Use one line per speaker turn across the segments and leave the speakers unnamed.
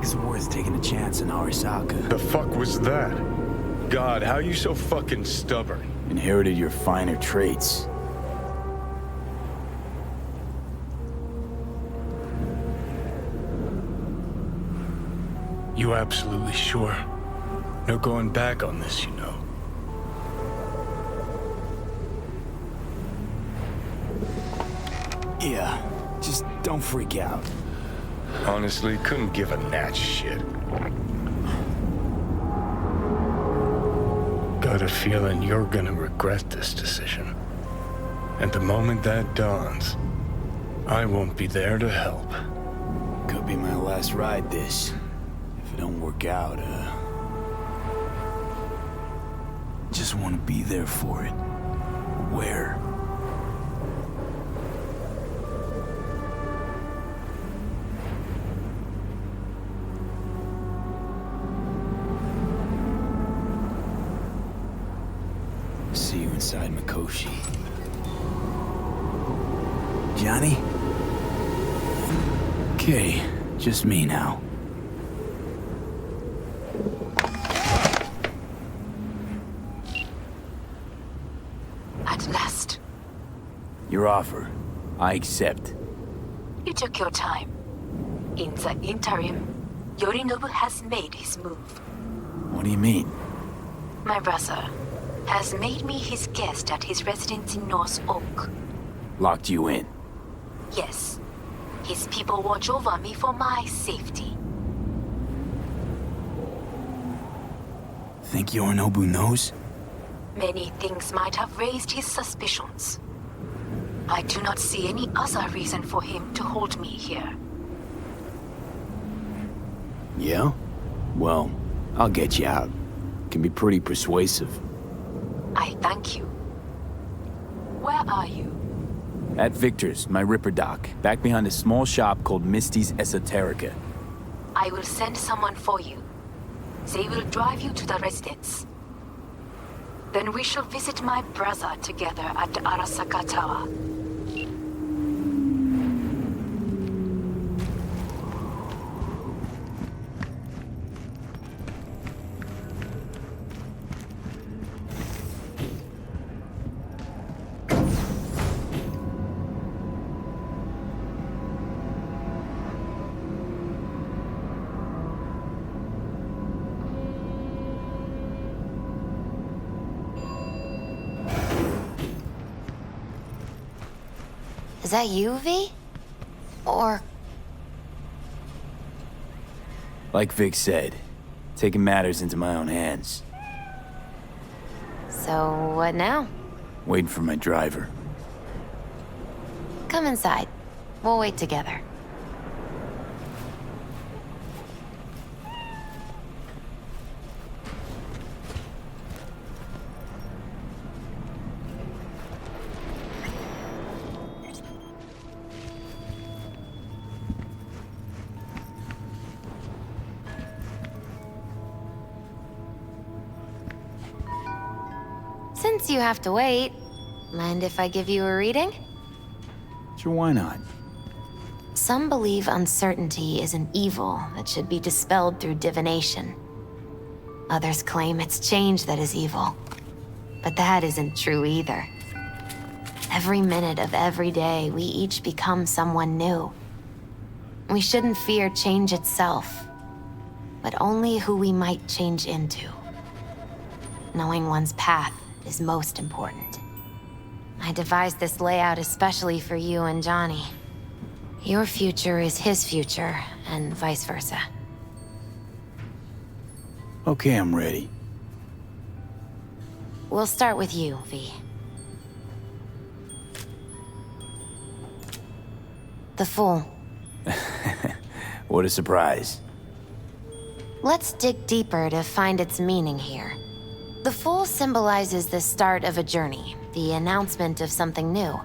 it's worth taking a chance on Arisaka.
The fuck was that? God, how you so fucking stubborn?
Inherited your finer traits.
You absolutely sure? No going back on this, you know.
Yeah, just don't freak out.
Honestly, couldn't give a gnat's shit. Got a feeling you're gonna regret this decision. And the moment that dawns, I won't be there to help.
Could be my last ride this. If it don't work out, just want to be there for it. Where? See you inside Mikoshi. Johnny? Okay, just me now.
At last.
Your offer. I accept.
You took your time. In the interim, Yorinobu has made his move.
What do you mean?
My brother has made me his guest at his residence in North Oak.
Locked you in.
Yes. His people watch over me for my safety.
Think Yorinobu knows?
Many things might have raised his suspicions. I do not see any other reason for him to hold me here.
Yeah? Well, I'll get you out. Can be pretty persuasive.
I thank you. Where are you?
At Victor's, my Ripper dock, back behind a small shop called Misty's Esoterica.
I will send someone for you. They will drive you to the residence. Then we shall visit my brother together at the Arasaka Tower.
Is that you, V? Or...
Like Vic said, taking matters into my own hands.
So, what now?
Waiting for my driver.
Come inside. We'll wait together. Since you have to wait, mind if I give you a reading?
Sure, why not?
Some believe uncertainty is an evil that should be dispelled through divination. Others claim it's change that is evil. But that isn't true either. Every minute of every day, we each become someone new. We shouldn't fear change itself, but only who we might change into. Knowing one's path is most important. I devised this layout especially for you and Johnny. Your future is his future, and vice versa.
Okay, I'm ready.
We'll start with you, V. The Fool.
What a surprise.
Let's dig deeper to find its meaning here. The Fool symbolizes the start of a journey, the announcement of something new.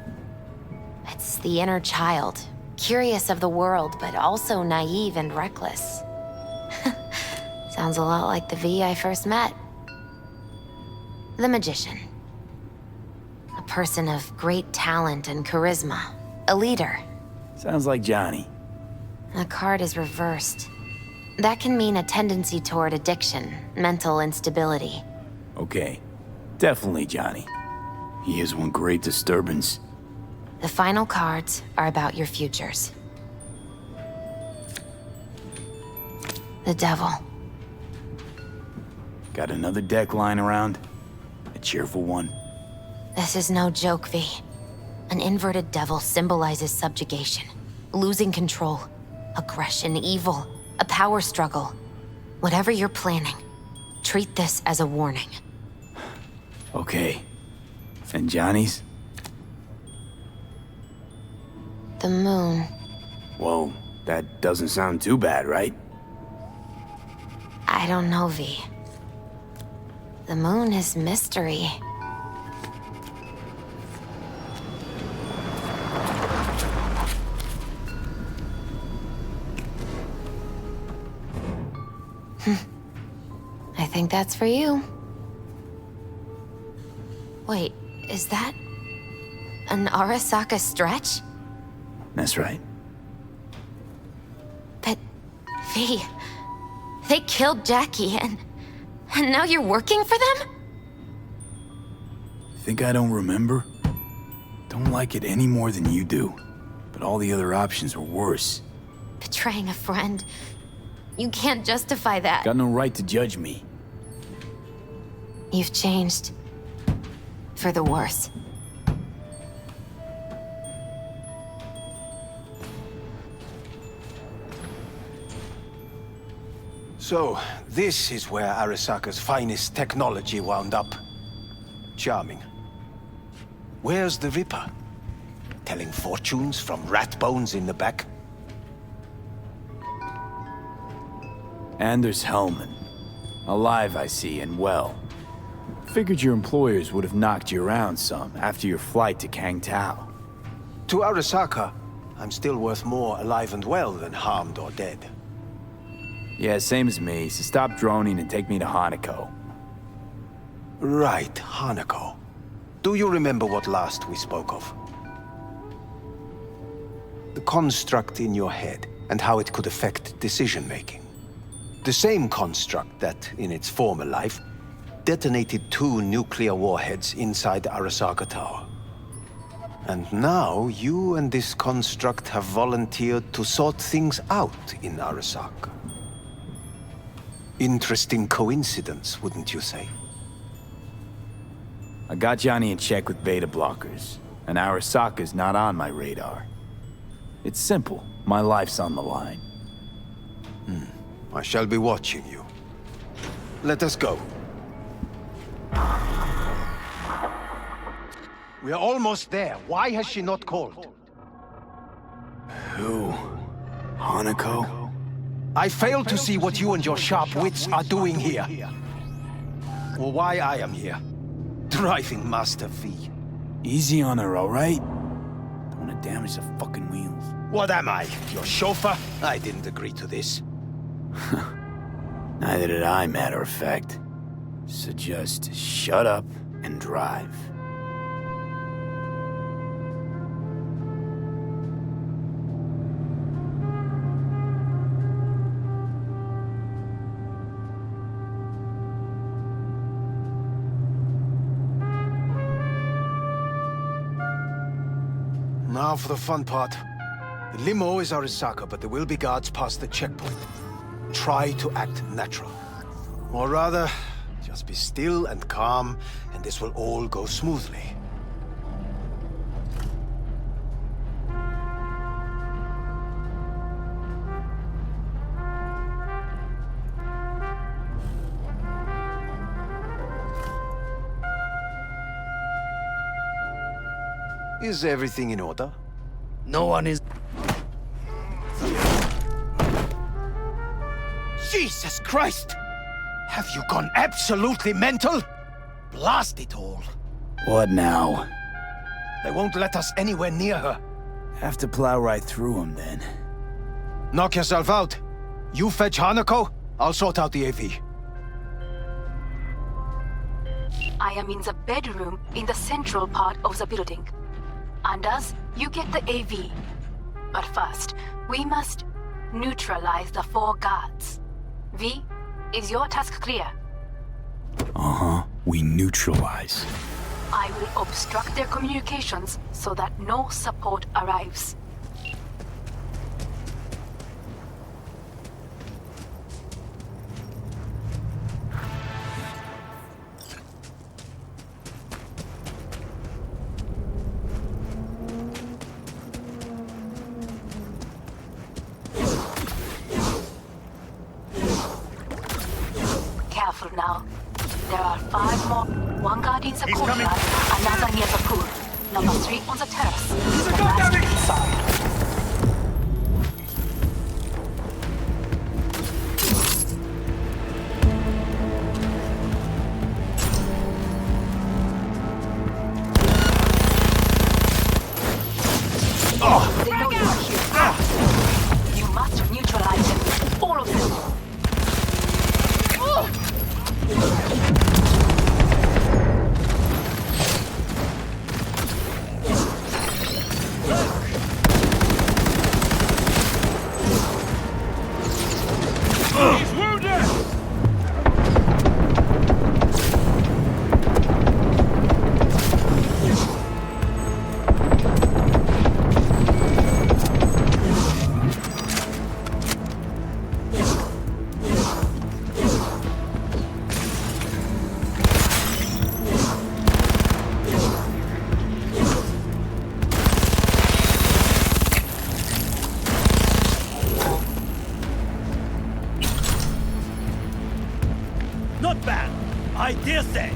It's the inner child, curious of the world, but also naive and reckless. Sounds a lot like the V I first met. The Magician. A person of great talent and charisma. A leader.
Sounds like Johnny.
The card is reversed. That can mean a tendency toward addiction, mental instability.
Okay. Definitely Johnny. He is one great disturbance.
The final cards are about your futures. The devil.
Got another deck lying around? A cheerful one?
This is no joke, V. An inverted devil symbolizes subjugation, losing control, aggression, evil, a power struggle. Whatever you're planning, treat this as a warning.
Okay. And Johnny's?
The moon.
Whoa, that doesn't sound too bad, right?
I don't know, V. The moon is mystery. I think that's for you. Wait, is that an Arasaka stretch?
That's right.
But, V, they killed Jackie and now you're working for them?
Think I don't remember? Don't like it any more than you do. But all the other options were worse.
Betraying a friend. You can't justify that.
Got no right to judge me.
You've changed. For the worse.
So, this is where Arasaka's finest technology wound up. Charming. Where's the Ripper? Telling fortunes from rat bones in the back?
Anders Hellman. Alive, I see, and well. Figured your employers would have knocked you around some after your flight to Kang Tao.
To Arasaka, I'm still worth more alive and well than harmed or dead.
Yeah, same as me, so stop droning and take me to Hanako.
Right, Hanako. Do you remember what last we spoke of? The construct in your head and how it could affect decision-making. The same construct that, in its former life, detonated 2 nuclear warheads inside Arasaka Tower. And now, you and this construct have volunteered to sort things out in Arasaka. Interesting coincidence, wouldn't you say?
I got Johnny in check with beta blockers, and Arasaka's not on my radar. It's simple. My life's on the line.
I shall be watching you. Let us go. We are almost there. Why has she not called?
Who? Hanako?
I fail to see what you and your sharp wits are doing here. Or why I am here. Driving Master V.
Easy on her, all right? Don't want to damage the fucking wheels.
What am I? Your chauffeur? I didn't agree to this.
Neither did I, matter of fact. So just shut up and drive.
Now for the fun part. The limo is Arasaka, but there will be guards past the checkpoint. Try to act natural. Or rather, just be still and calm, and this will all go smoothly. Is everything in order?
No one is...
Jesus Christ! Have you gone absolutely mental? Blast it all.
What now?
They won't let us anywhere near her.
Have to plow right through them, then.
Knock yourself out. You fetch Hanako, I'll sort out the AV.
I am in the bedroom in the central part of the building. Anders, you get the AV. But first, we must neutralize the 4 guards. V, is your task clear?
Uh-huh. We neutralize.
I will obstruct their communications so that no support arrives. Careful now. There are 5 more. One guard in the courtyard, another near the pool. Number 3 on the terrace. The last inside. They know you are here. You must neutralize them. All of them.
Not bad, I dare say.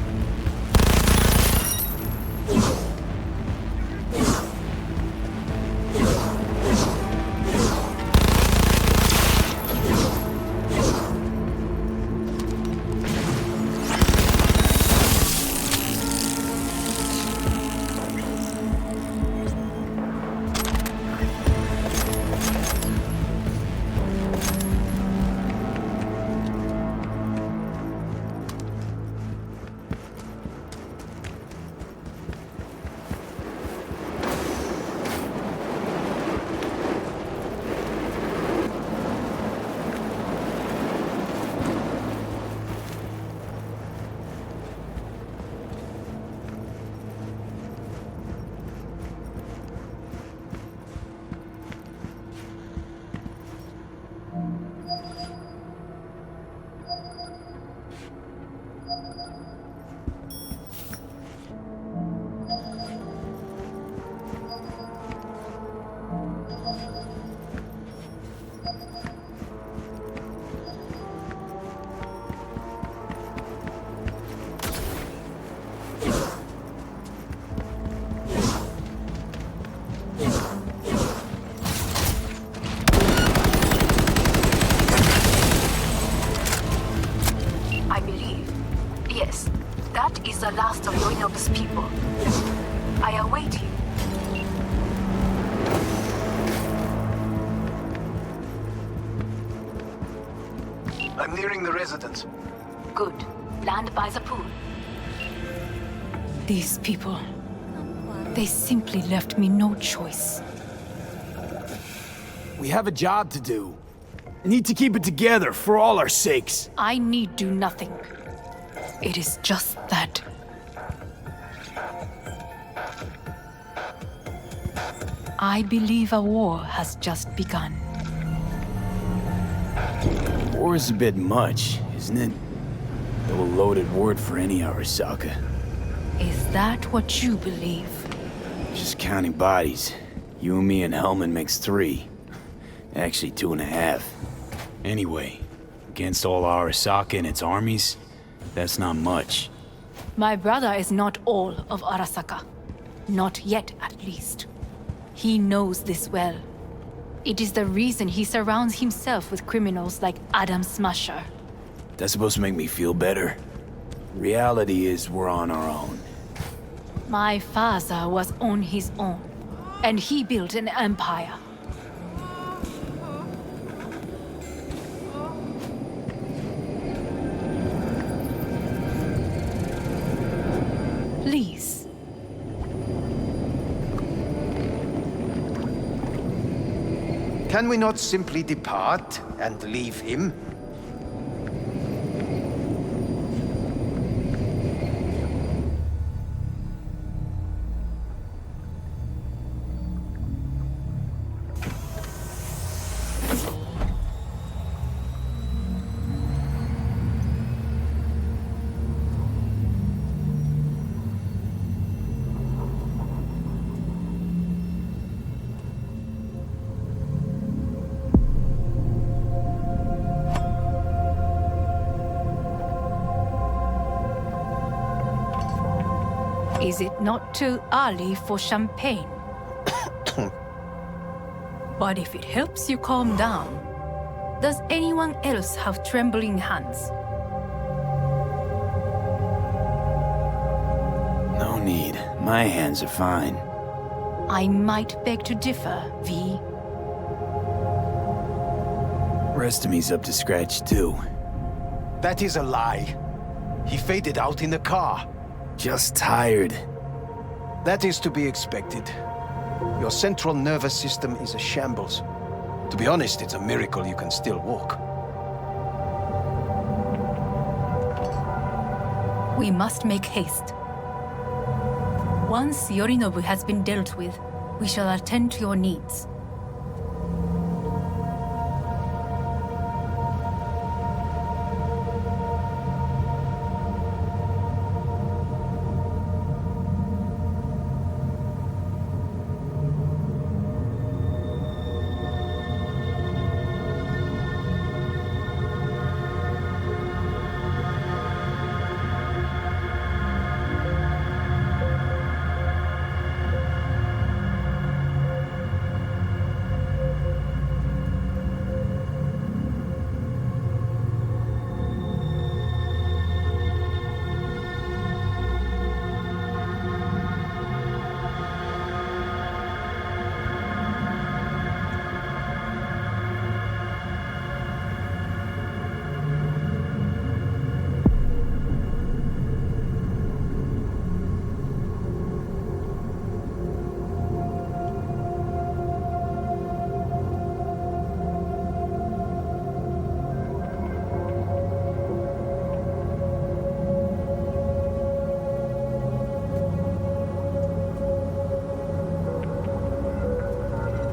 That is the last of Yoinobu's people. I await you.
I'm nearing the residence.
Good. Land by the pool.
These people, they simply left me no choice.
We have a job to do. We need to keep it together for all our sakes.
I need do nothing. It is just that. I believe a war has just begun.
War is a bit much, isn't it? Though a loaded word for any Arasaka.
Is that what you believe?
Just counting bodies. You and me and Hellman makes 3. Actually 2.5. Anyway, against all Arasaka and its armies, that's not much.
My brother is not all of Arasaka. Not yet, at least. He knows this well. It is the reason he surrounds himself with criminals like Adam Smasher.
That's supposed to make me feel better. Reality is we're on our own.
My father was on his own, and he built an empire. Please.
Can we not simply depart and leave him?
Is it not too early for champagne? But if it helps you calm down, does anyone else have trembling hands?
No need. My hands are fine.
I might beg to differ, V.
Rest of me's up to scratch too.
That is a lie. He faded out in the car.
Just tired.
That is to be expected. Your central nervous system is a shambles. To be honest, it's a miracle you can still walk.
We must make haste. Once Yorinobu has been dealt with, we shall attend to your needs.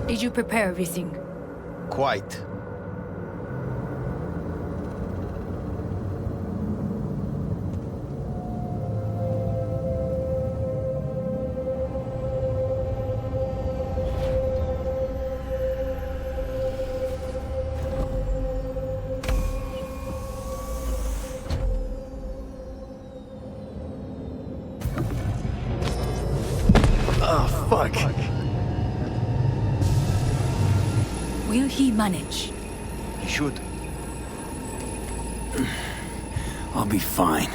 Did you prepare everything?
Quite.
Oh, fuck.
Will he manage?
He should.
I'll be fine.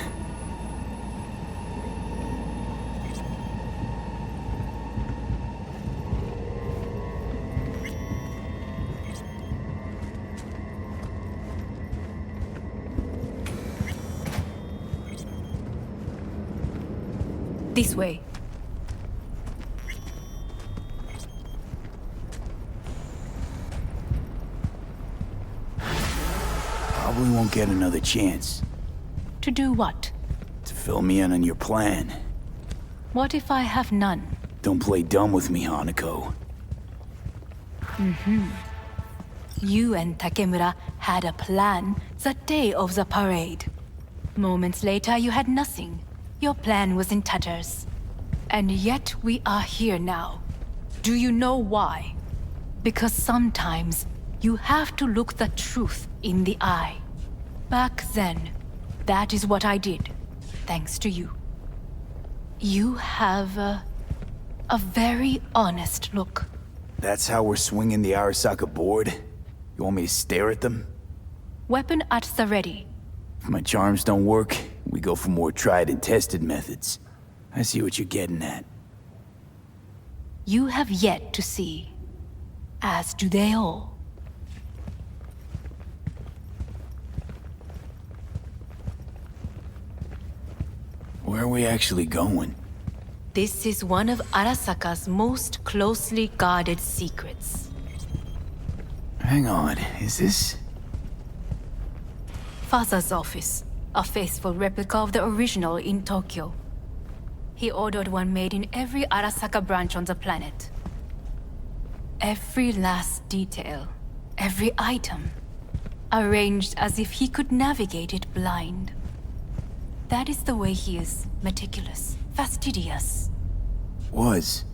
This way.
Probably won't get another chance
To do what?
to fill me in on your plan.
What if I have none?
Don't play dumb with me, Hanako.
You and Takemura had a plan the day of the parade. Moments later, you had nothing. Your plan was in tatters. And yet we are here now. Do you know why? Because sometimes you have to look the truth in the eye. Back then, that is what I did, thanks to you. You have a very honest look.
That's how we're swinging the Arasaka board? You want me to stare at them?
Weapon at the ready.
If my charms don't work, we go for more tried and tested methods. I see what you're getting at.
You have yet to see, as do they all.
Where are we actually going?
This is one of Arasaka's most closely guarded secrets.
Hang on, is this...
Father's office, a faithful replica of the original in Tokyo. He ordered one made in every Arasaka branch on the planet. Every last detail, every item, arranged as if he could navigate it blind. That is the way he is, meticulous, fastidious.
Was.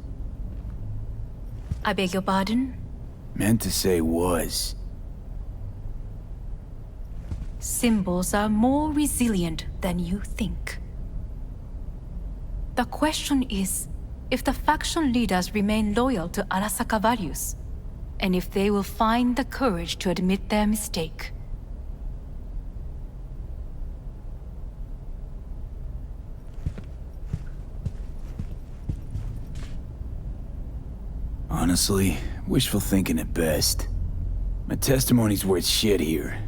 I beg your pardon?
Meant to say was.
Symbols are more resilient than you think. The question is, if the faction leaders remain loyal to Arasaka values, and if they will find the courage to admit their mistake.
Honestly, wishful thinking at best. My testimony's worth shit here.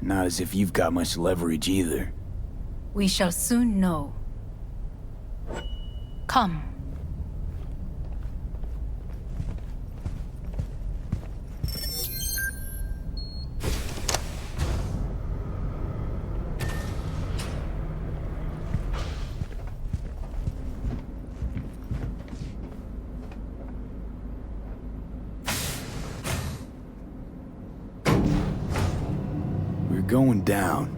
Not as if you've got much leverage either.
We shall soon know. Come.
We're going down.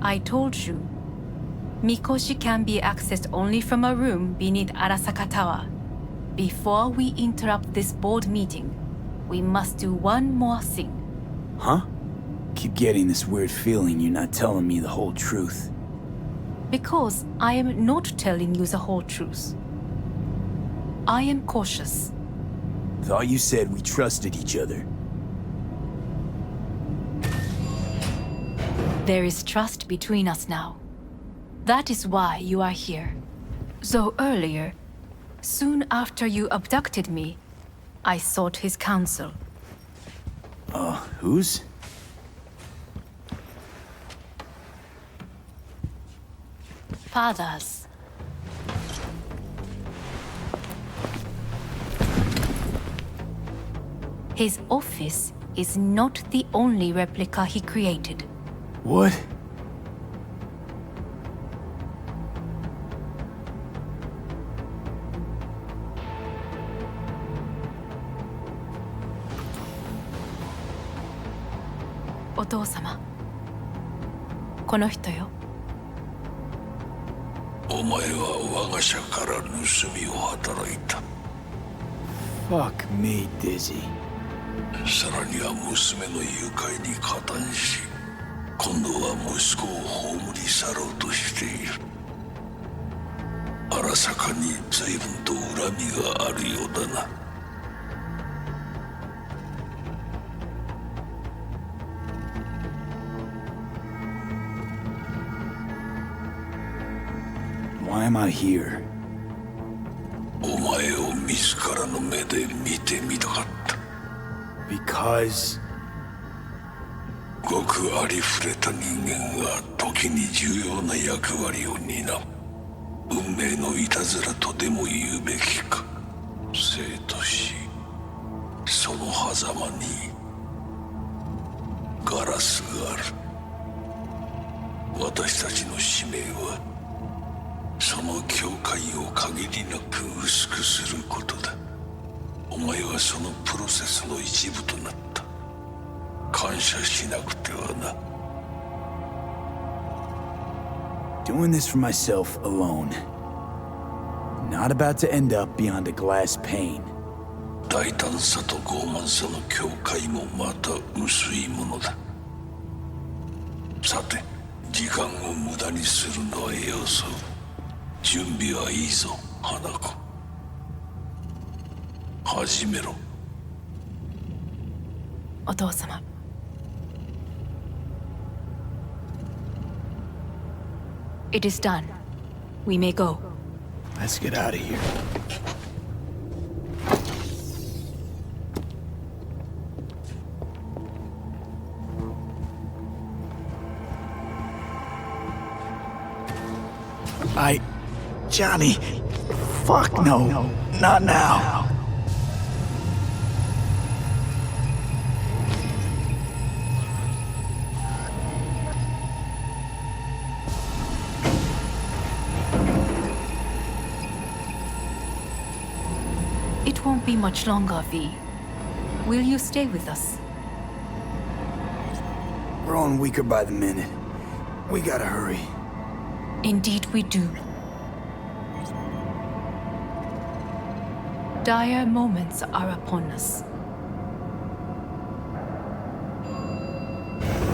I told you. Mikoshi can be accessed only from a room beneath Arasaka Tower. Before we interrupt this board meeting, we must do one more thing.
Huh? Keep getting this weird feeling you're not telling me the whole truth.
Because I am not telling you the whole truth. I am cautious.
Thought you said we trusted each other.
There is trust between us now. That is why you are here. Though earlier, soon after you abducted me, I sought his counsel.
Whose?
Father's. His office is not the only replica he created.
What?
Otou-sama. この人よ。
お前は我が社から盗みを働いた。
Fuck me, Dizzy.
さらには娘の誘拐に加担し、今度は息子を葬り去ろうとしている。荒坂に随分と恨みがあるようだな。
Why am I here?
お前を自らの目で見てみたかった。
Because...
ごくありふれた人間が時に重要な役割を担う。運命のいたずらとでも言うべきか。生と死、その狭間にガラスがある。私たちの使命はその境界を限りなく薄くすることだ。お前はそのプロセスの一部となった。感謝しなくてはな。
Doing this for myself alone. Not about to end up beyond a glass pane.
大胆さと傲慢さの境界もまた薄いものだ。さて、時間を無駄にするのはよそう。準備はいいぞ、花子。始めろ。
お父様。It is done. We may go.
Let's get out of here. Johnny. Fuck no. Not now.
It won't be much longer, V. Will you stay with us?
Growing weaker by the minute. We gotta hurry.
Indeed we do. Dire moments are upon us.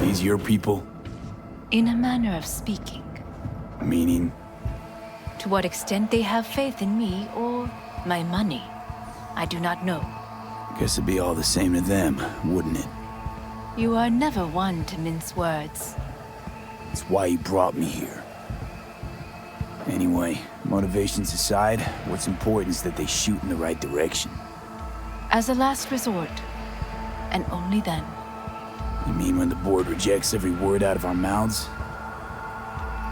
These your people?
In a manner of speaking.
Meaning?
To what extent they have faith in me or my money, I do not know.
Guess it'd be all the same to them, wouldn't it?
You are never one to mince words.
It's why you brought me here. Anyway, motivations aside, what's important is that they shoot in the right direction.
As a last resort, and only then.
You mean when the board rejects every word out of our mouths?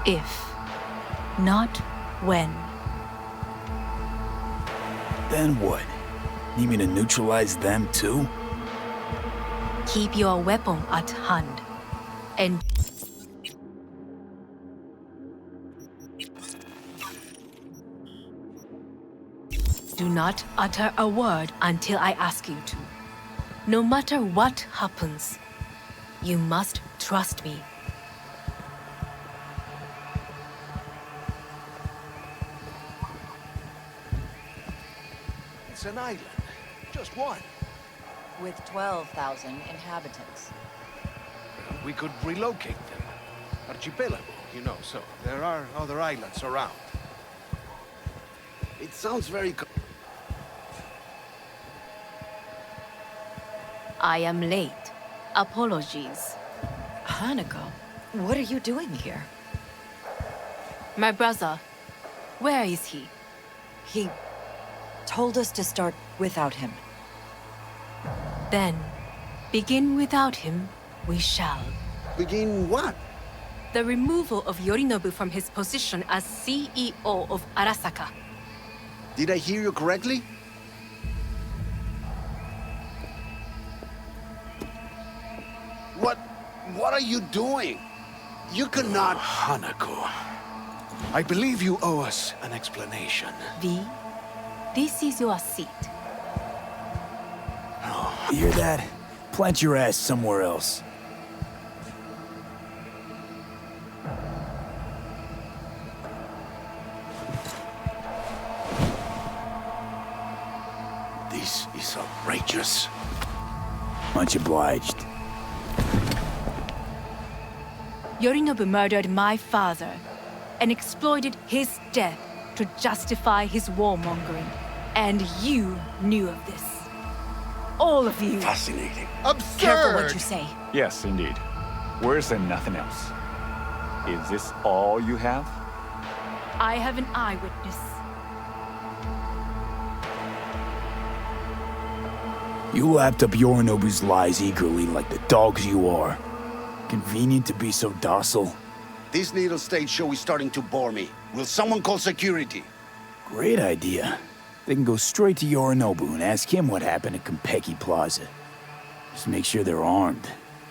If, not when.
Then what? Need me to neutralize them too?
Keep your weapon at hand, and do not utter a word until I ask you to. No matter what happens, you must trust me.
It's an island. Just one.
With 12,000 inhabitants.
We could relocate them. Archipelago, you know, so there are other islands around. It sounds very...
I am late. Apologies.
Hanako, what are you doing here?
My brother, where is he?
He told us to start without him.
Then, begin without him, we shall.
Begin what?
The removal of Yorinobu from his position as CEO of Arasaka.
Did I hear you correctly? What are you doing? You cannot... Hanako. I believe you owe us an explanation.
V, this is your seat.
You hear that? Plant your ass somewhere else.
This is outrageous.
Much obliged.
Yorinobu murdered my father and exploited his death to justify his warmongering. And you knew of this. All of you.
Fascinating.
Absurd! Careful what you say.
Yes, indeed. Worse than nothing else. Is this all you have?
I have an eyewitness.
You lapped up Yorinobu's lies eagerly like the dogs you are. Convenient to be so docile.
This little stage show is starting to bore me. Will someone call security?
Great idea. They can go straight to Yorinobu and ask him what happened at Konpeki Plaza. Just make sure they're armed.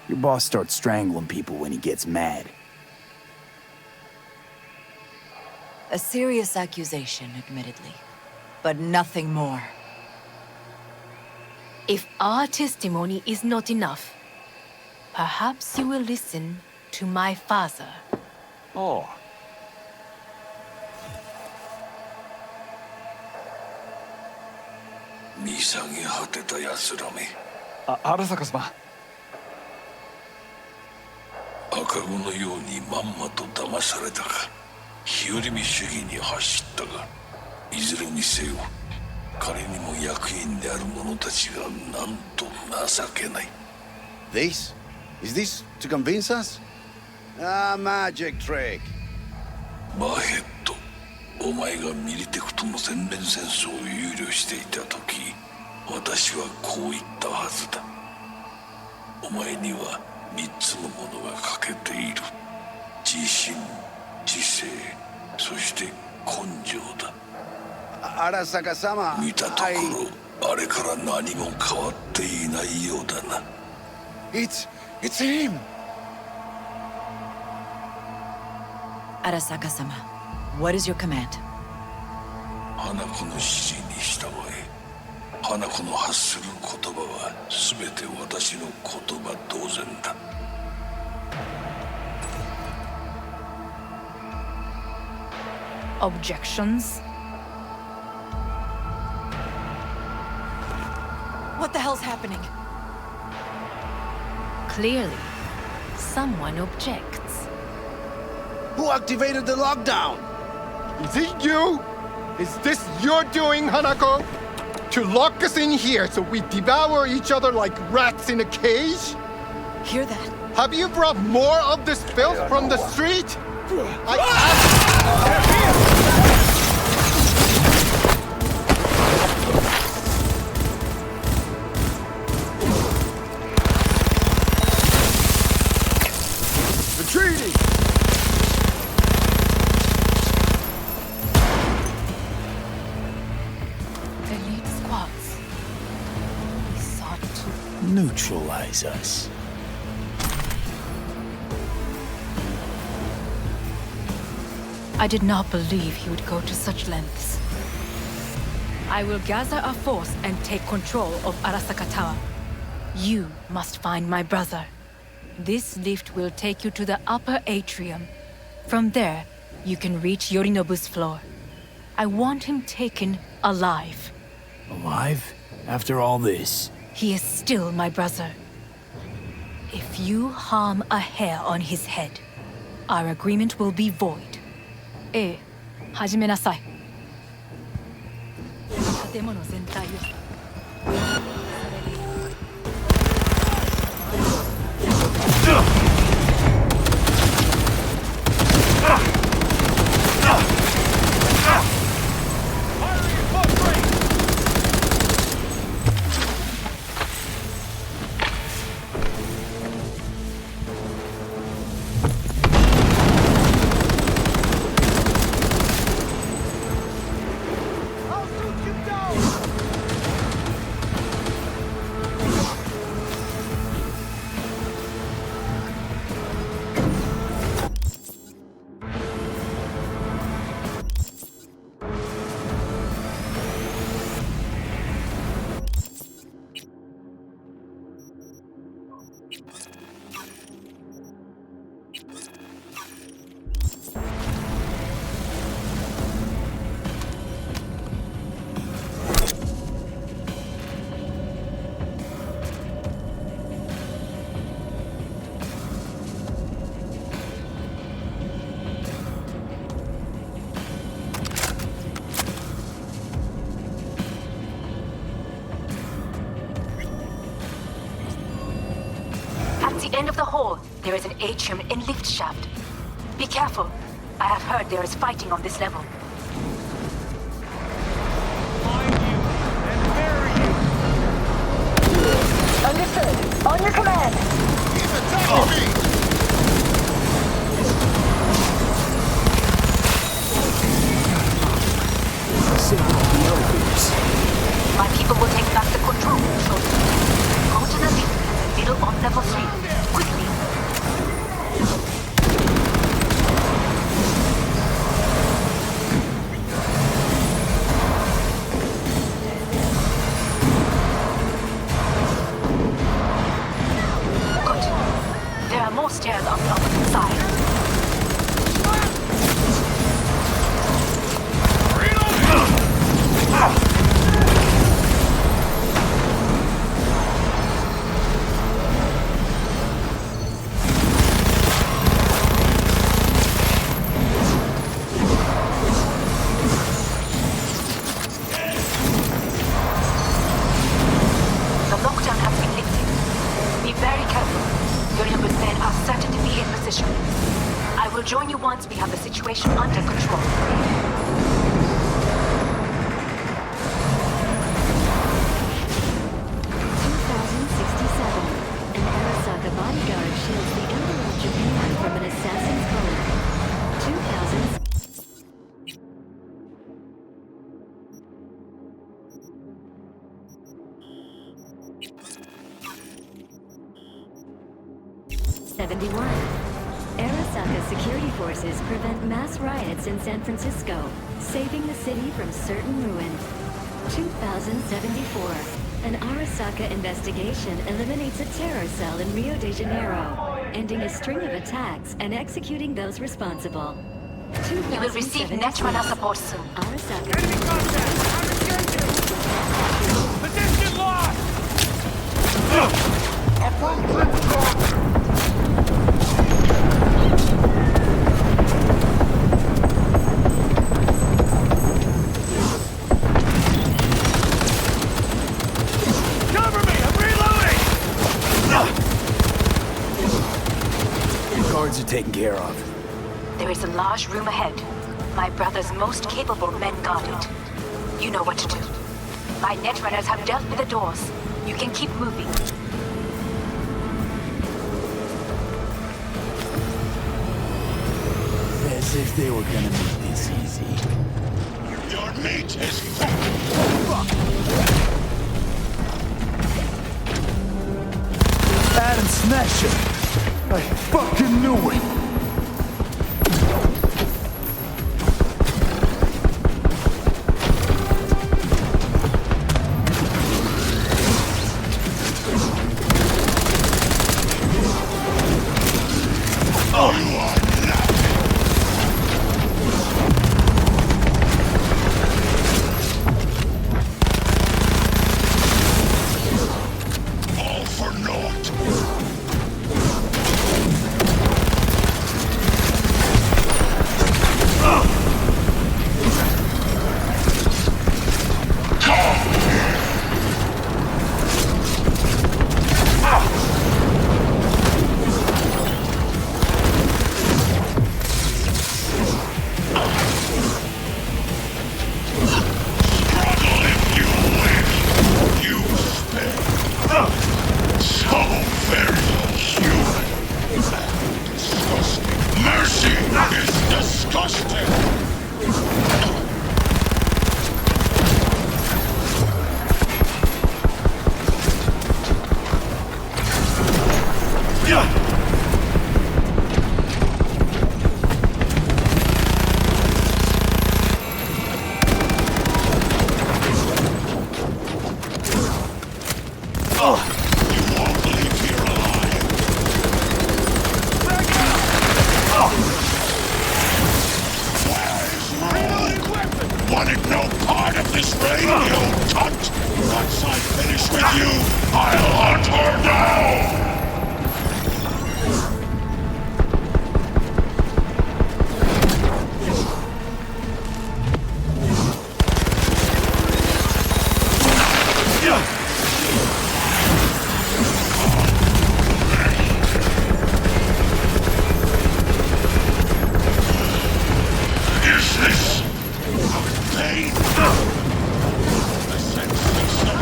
Your boss starts strangling people when he gets mad.
A serious accusation, admittedly. But nothing more.
If our testimony is not enough, perhaps you will listen to my father.
Oh. Arasaka様。
赤子のようにまんまと騙されたか、日和見主義に走ったが、いずれにせよ、彼にも役員である者たちがなんと情けない。
This? Is this to convince us? Ah, magic trick.
バヘッド、お前がミリテクとの全面戦争を憂慮していた時、私はこう言ったはずだ。お前には3つのものが欠けている。自信、知性、そして根性だ。
Arasaka-sama,
見たところ、あれから何も変わっていないようだな。
It's him!
Arasaka-sama, what is your command?
花子の指示に従え。花子の発する言葉は全て私の言葉同然だ。
Objections?
What the hell's happening?
Clearly, someone objects.
Who activated the lockdown?
Is it you? Is this your doing, Hanako? To lock us in here so we devour each other like rats in a cage?
Hear that?
Have you brought more of this filth from the street?
Retreating!
Elite squads. We sought to
Neutralize us.
I did not believe he would go to such lengths. I will gather a force and take control of Arasaka Tower. You must find my brother. This lift will take you to the upper atrium. From there, you can reach Yorinobu's floor. I want him taken alive.
Alive? After all this?
He is still my brother. If you harm a hair on his head, our agreement will be void. 始めなさい。建物全体を。
At the end of the hall, there is an atrium and lift shaft. Be careful. I have heard there is fighting on this level.
Find you and bury you!
Understood. On your command.
He's attacking me!
My people will take back the control shortly. Go to the lift in the middle on level 3. Quickly. Good. There are more stairs on the opposite side. Join you once we have the situation under control.
2067. An Arasaka bodyguard shields the Emperor of Japan from an assassin's bullet. 2000. Arasaka security forces prevent mass riots in San Francisco, saving the city from certain ruin. 2074. An Arasaka investigation eliminates a terror cell in Rio de Janeiro, ending a string of attacks and executing those responsible.
You will receive net runner support soon.
Arasaka.
Position lost!
taken care of?
There is a large room ahead. My brother's most capable men guard it. You know what to do. My netrunners have dealt with the doors. You can keep moving.
As if they were gonna make this easy.
Your meat is
Adam Smasher! I fucking knew it!
all for naught. Wanted no part of this raid, you cunt! Once I finish with you, I'll hunt her down! Is this pain? The sensation.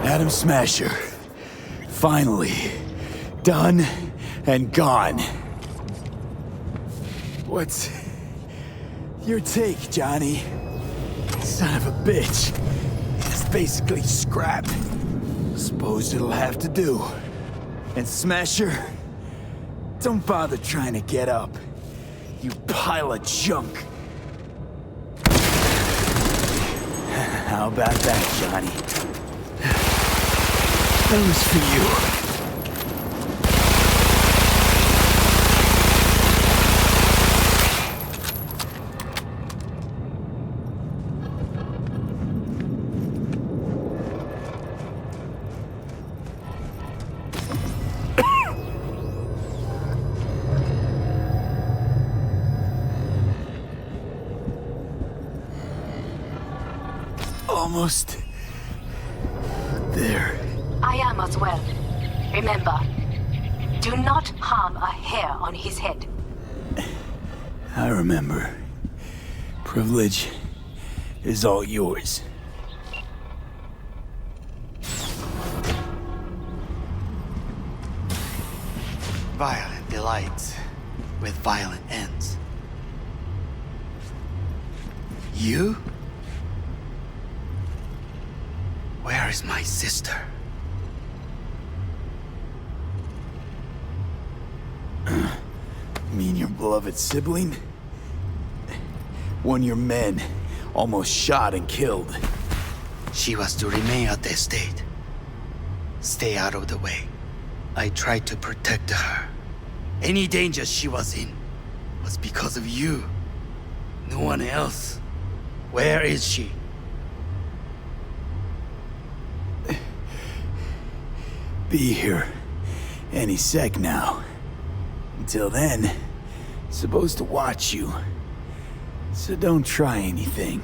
Adam Smasher. Finally. Done and gone. What's your take, Johnny? Son of a bitch. It's basically scrap. Suppose it'll have to do. And Smasher, don't bother trying to get up. You pile of junk. How about that, Johnny? That was for you. Almost there.
I am as well. Remember, do not harm a hair on his head.
I remember. Privilege is all yours.
Violent delights with violent ends. You? Where is my sister?
Mean your beloved sibling? One your men almost shot and killed.
She was to remain at the estate. Stay out of the way. I tried to protect her. Any danger she was in was because of you. No one else. Where is she?
be here any sec now. Until then, supposed to watch you. So don't try anything.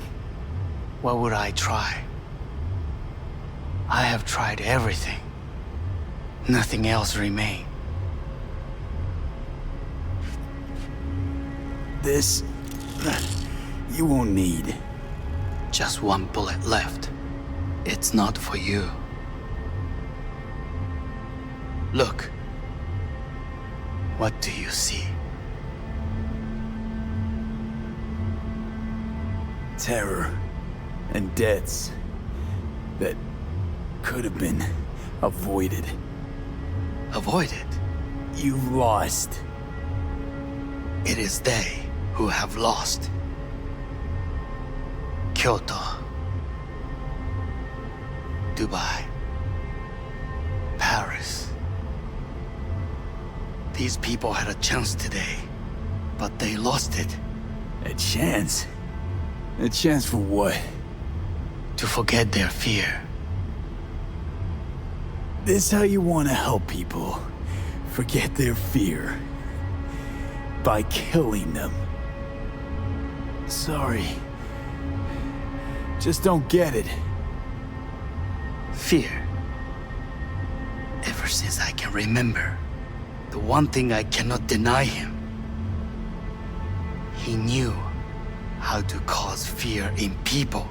What would I try? I have tried everything. Nothing else remains.
This... you won't need.
Just one bullet left. It's not for you. Look. What do you see?
Terror and deaths that could have been avoided.
Avoided?
You've lost.
It is they who have lost. Kyoto. Dubai. Paris. These people had a chance today, but they lost it.
A chance? A chance for what?
To forget their fear.
This how you want to help people forget their fear? By killing them. Sorry. Just don't get it.
Fear. Ever since I can remember, the one thing I cannot deny him. He knew how to cause fear in people.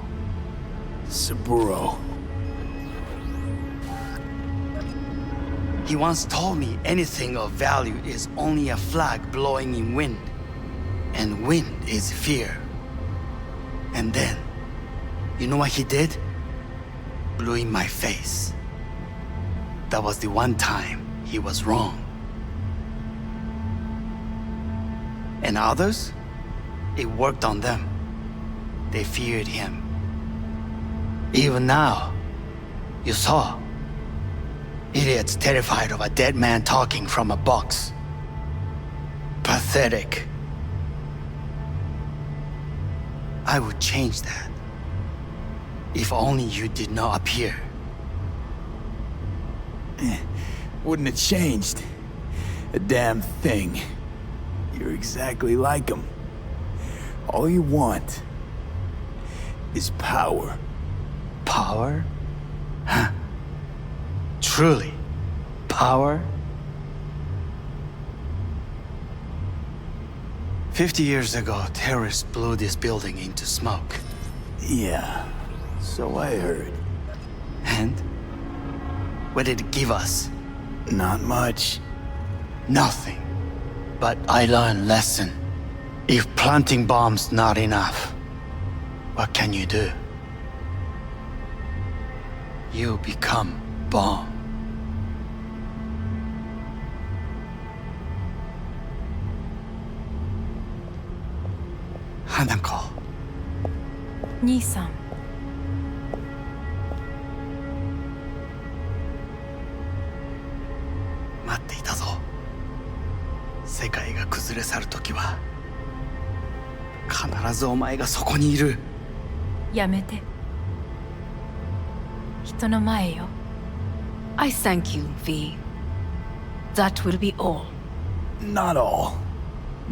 Saburo.
He once told me anything of value is only a flag blowing in wind. And wind is fear. And then, you know what he did? Blew in my face. That was the one time he was wrong. And others? It worked on them. They feared him. Even now, you saw. Idiots terrified of a dead man talking from a box. Pathetic. I would change that. If only you did not appear.
Wouldn't have changed a damn thing. You're exactly like him. All you want is power.
Power? Huh. Truly, power? 50 years ago, terrorists blew this building into smoke.
Yeah, so I heard.
And? What did it give us?
Not much.
Nothing. But I learned lesson. If planting bombs not enough, what can you do? You become bomb. Hanako.
兄さん。
待っていたぞ。世界が崩れ去る時は必ずお前がそこにいる。
やめて。人の前よ。I thank you, V. That will be all.
Not all.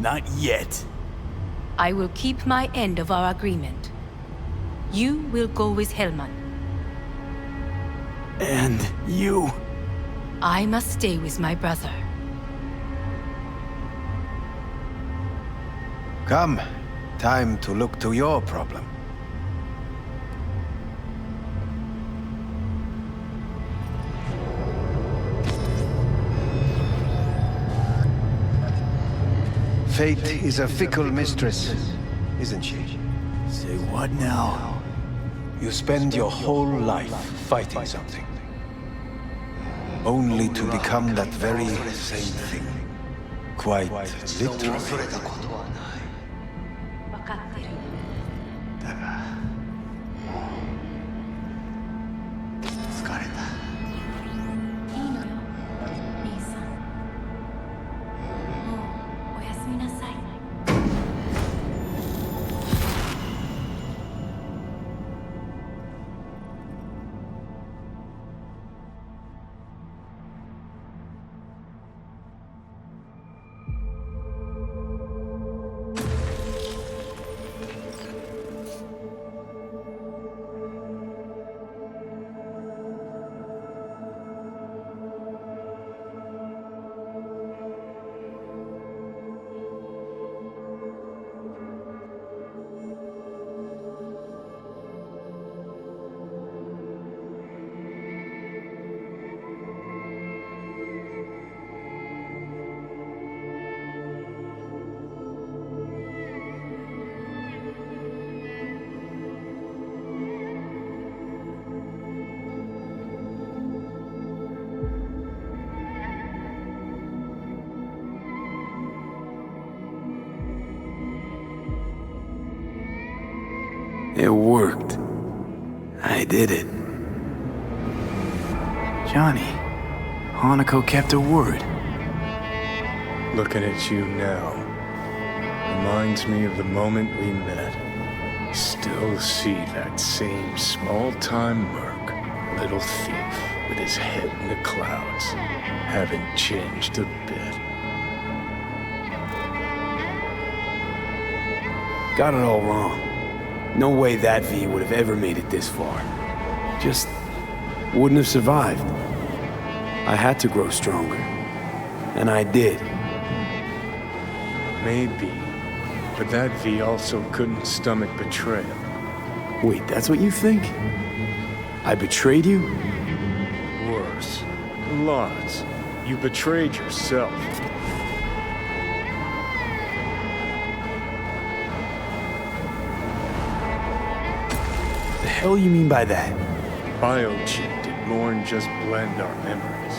Not yet.
I will keep my end of our agreement. You will go with Hellman.
And you?
I must stay with my brother.
Come. Time to look to your problem. Fate is a fickle mistress, isn't she?
Say what now?
You spend your whole life fighting something. Only to become that very same thing. Quite literally.
It worked. I did it. Johnny, Hanako kept her word.
Looking at you now reminds me of the moment we met. Still see that same small-time merc, little thief with his head in the clouds. Haven't changed a bit.
Got it all wrong. No way that V would have ever made it this far. Just wouldn't have survived. I had to grow stronger. And I did.
Maybe. But that V also couldn't stomach betrayal.
Wait, that's what you think? I betrayed you?
Worse. Lots. You betrayed yourself.
The hell you mean by that?
Biochip did more than just blend our memories.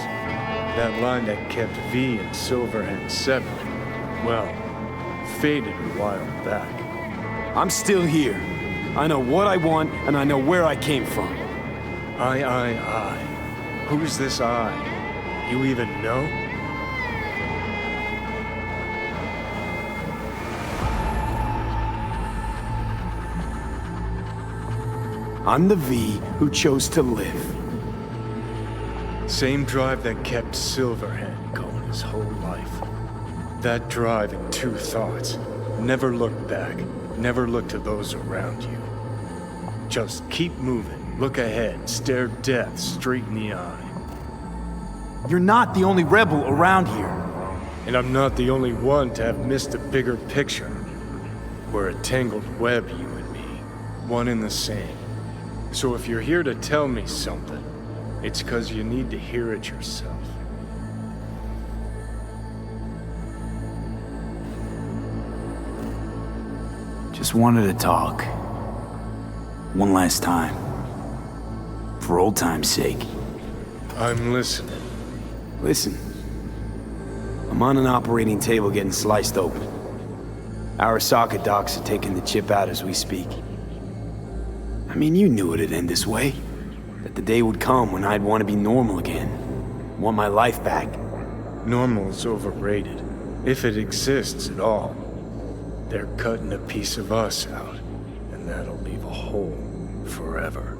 That line that kept V and Silverhand separate, well, faded a while back.
I'm still here. I know what I want, and I know where I came from.
I. Who's this I? You even know?
I'm the V who chose to live.
Same drive that kept Silverhand going his whole life. That drive and two thoughts. Never look back. Never look to those around you. Just keep moving. Look ahead. Stare death straight in the eye.
You're not the only rebel around here.
And I'm not the only one to have missed a bigger picture. We're a tangled web, you and me. One and the same. So if you're here to tell me something, it's 'cause you need to hear it yourself.
Just wanted to talk. One last time. For old time's sake.
I'm listening.
Listen. I'm on an operating table getting sliced open. Arasaka docs are taking the chip out as we speak. I mean, you knew it'd end this way. That the day would come when I'd want to be normal again. Want my life back.
Normal's overrated. If it exists at all. They're cutting a piece of us out, and that'll leave a hole forever.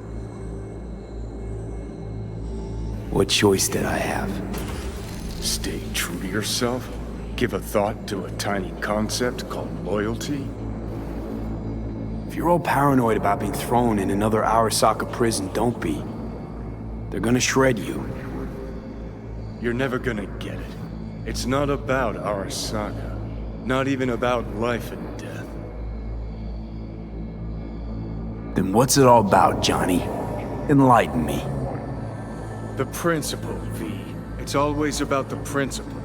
What choice did I have?
Stay true to yourself? Give a thought to a tiny concept called loyalty?
If you're all paranoid about being thrown in another Arasaka prison, don't be. They're gonna shred you.
You're never gonna get it. It's not about Arasaka. Not even about life and death.
Then what's it all about, Johnny? Enlighten me.
The principle, V. It's always about the principle.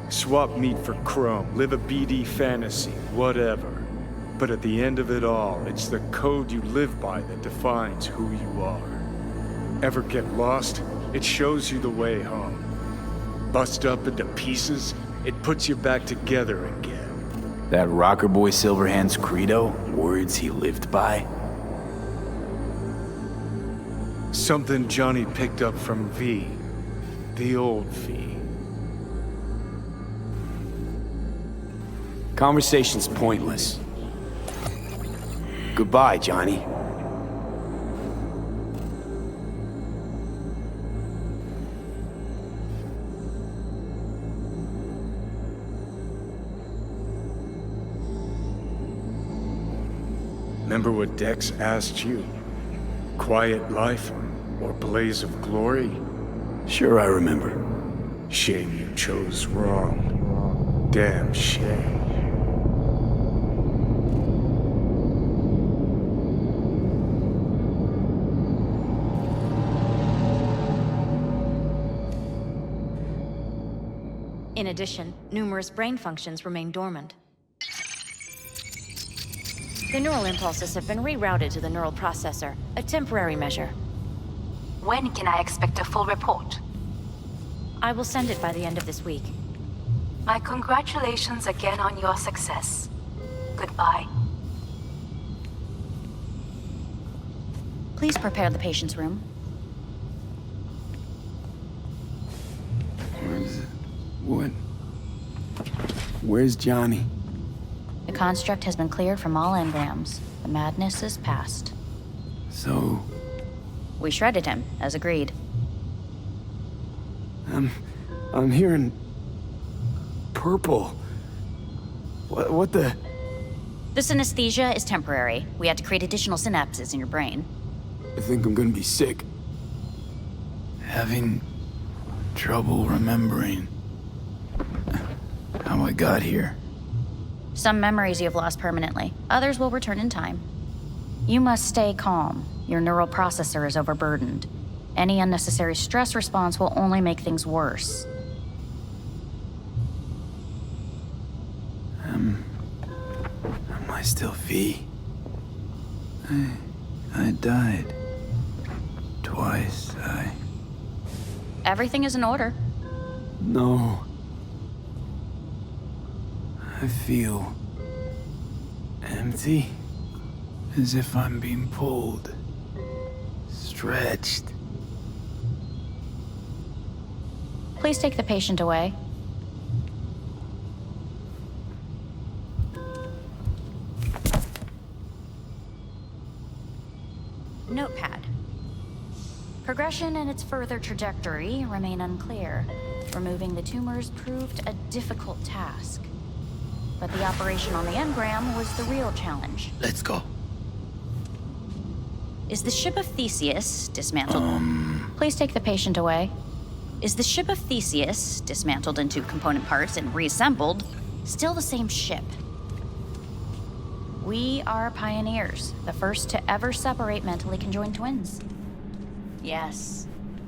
Swap meat for chrome, live a BD fantasy, whatever. But at the end of it all, it's the code you live by that defines who you are. Ever get lost? It shows you the way home. Bust up into pieces? It puts you back together again.
That rocker boy Silverhand's credo? Words he lived by?
Something Johnny picked up from V. The old V.
Conversation's pointless. Goodbye, Johnny.
Remember what Dex asked you? Quiet life or blaze of glory?
Sure, I remember.
Shame you chose wrong. Damn shame.
In addition, numerous brain functions remain dormant. The neural impulses have been rerouted to the neural processor, a temporary measure.
When can I expect a full report?
I will send it by the end of this week.
My congratulations again on your success. Goodbye.
Please prepare the patient's room.
Where's Johnny?
The construct has been cleared from all engrams. The madness is past.
So...
We shredded him, as agreed.
I'm hearing... purple. What the...
The synesthesia is temporary. We had to create additional synapses in your brain.
I think I'm gonna be sick. Having trouble remembering how I got here.
Some memories you have lost permanently. Others will return in time. You must stay calm. Your neural processor is overburdened. Any unnecessary stress response will only make things worse.
Am I still V? I died. Twice,
Everything is in order.
No. I feel... empty. As if I'm being pulled. Stretched.
Please take the patient away. Notepad. Progression and its further trajectory remain unclear. Removing the tumors proved a difficult task. But the operation on the engram was the real challenge.
Let's go.
Is the ship of Theseus dismantled? Please take the patient away. Is the ship of Theseus, dismantled into component parts and reassembled, still the same ship? We are pioneers, the first to ever separate mentally conjoined twins. Yes,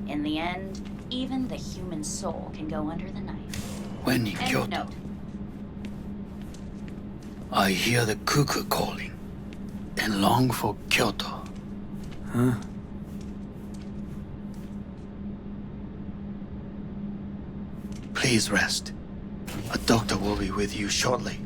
in the end, even the human soul can go under the knife.
When in Kyoto,
note.
I hear the cuckoo calling and long for Kyoto.
Huh?
Please rest. A doctor will be with you shortly.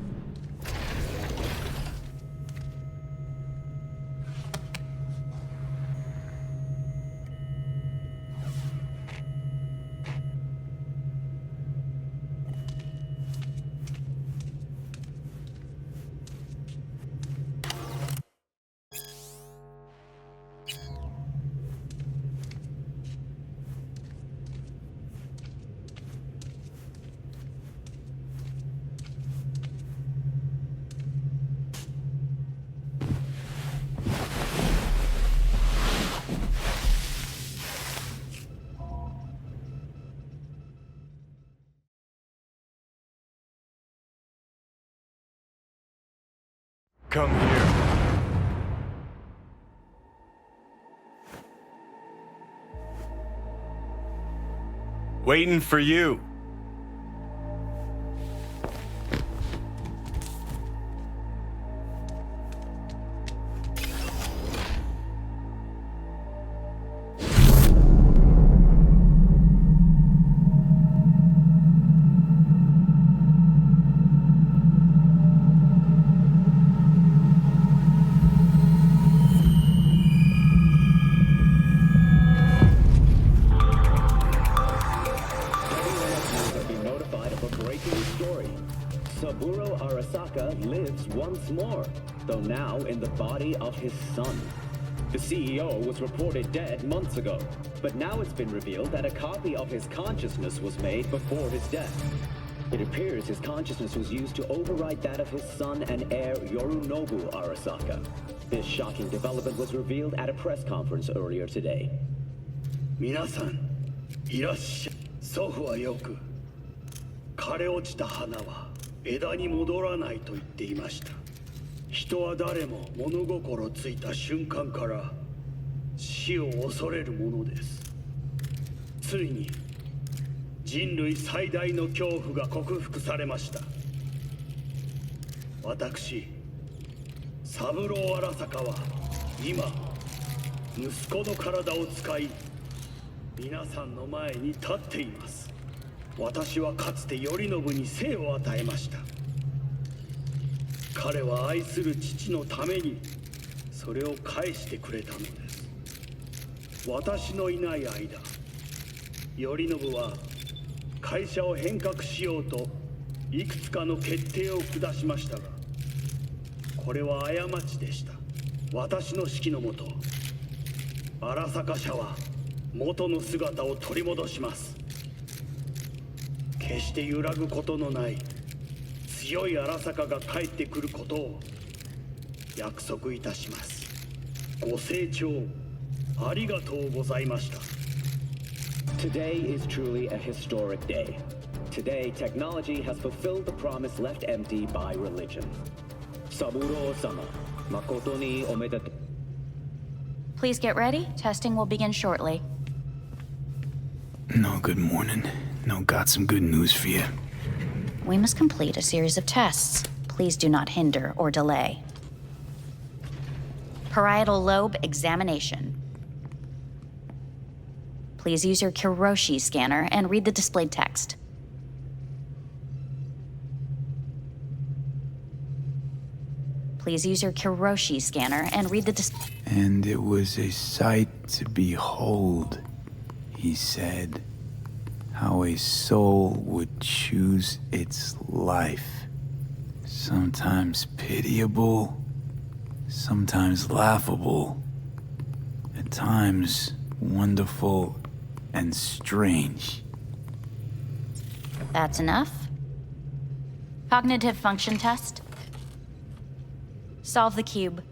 Come here. Waiting for you.
Though now in the body of his son. The CEO was reported dead months ago, but now it's been revealed that a copy of his consciousness was made before his death. It appears his consciousness was used to override that of his son and heir Yorinobu Arasaka. This shocking development was revealed at a press conference earlier today.
皆さん、いらっしゃい。祖父はよく、枯れ落ちた花は枝に戻らないと言っていました。人は誰も物心ついた瞬間から死を恐れるものです。ついに人類最大の恐怖が克服されました。私、三郎荒坂は今息子の体を使い皆さんの前に立っています。私はかつて頼信に生を与えました。彼は愛する父のためにそれを返してくれたのです。
私のいない間、頼信は会社を変革しようといくつかの決定を下しましたが、これは過ちでした。私の指揮のもと、荒坂社は元の姿を取り戻します。決して揺らぐことのない強い荒坂が帰ってくることを約束いたします。ご清聴ありがとうございました。
Today is truly a historic day. Today, technology has fulfilled the promise left empty by religion. Saburo-sama, makoto ni omedetou.
Please get ready. Testing will begin shortly.
No, good morning. No, got some good news for you.
We must complete a series of tests. Please do not hinder or delay. Parietal lobe examination. Please use your Kiroshi scanner and read the displayed text. Please use your Kiroshi scanner and read the
And it was a sight to behold, he said, how a soul would choose its life. Sometimes pitiable, sometimes laughable, at times wonderful and strange.
That's enough. Cognitive function test. Solve the cube.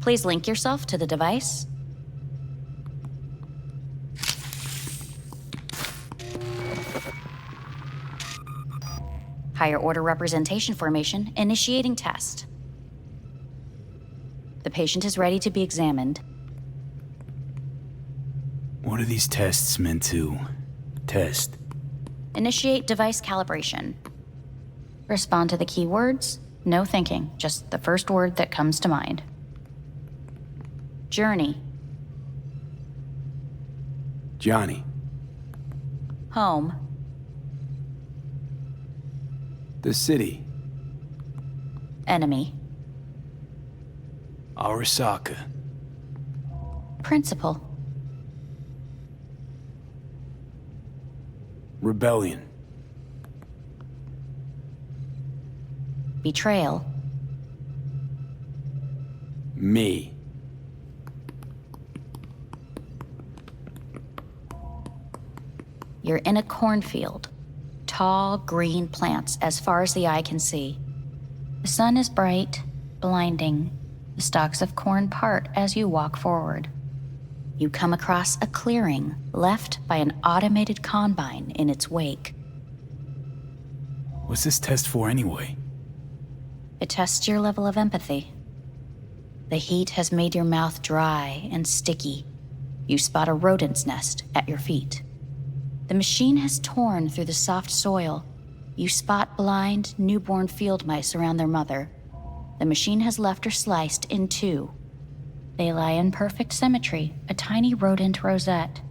Please link yourself to the device. Higher order representation formation, initiating test. The patient is ready to be examined.
What are these tests meant to test?
Initiate device calibration. Respond to the keywords. No thinking, just the first word that comes to mind. Journey.
Johnny.
Home.
The city.
Enemy.
Arasaka.
Principal.
Rebellion.
Betrayal.
Me.
You're in a cornfield. Tall, green plants as far as the eye can see. The sun is bright, blinding. The stalks of corn part as you walk forward. You come across a clearing left by an automated combine in its wake.
What's this test for anyway?
It tests your level of empathy. The heat has made your mouth dry and sticky. You spot a rodent's nest at your feet. The machine has torn through the soft soil. You spot blind, newborn field mice around their mother. The machine has left her sliced in two. They lie in perfect symmetry, a tiny rodent rosette.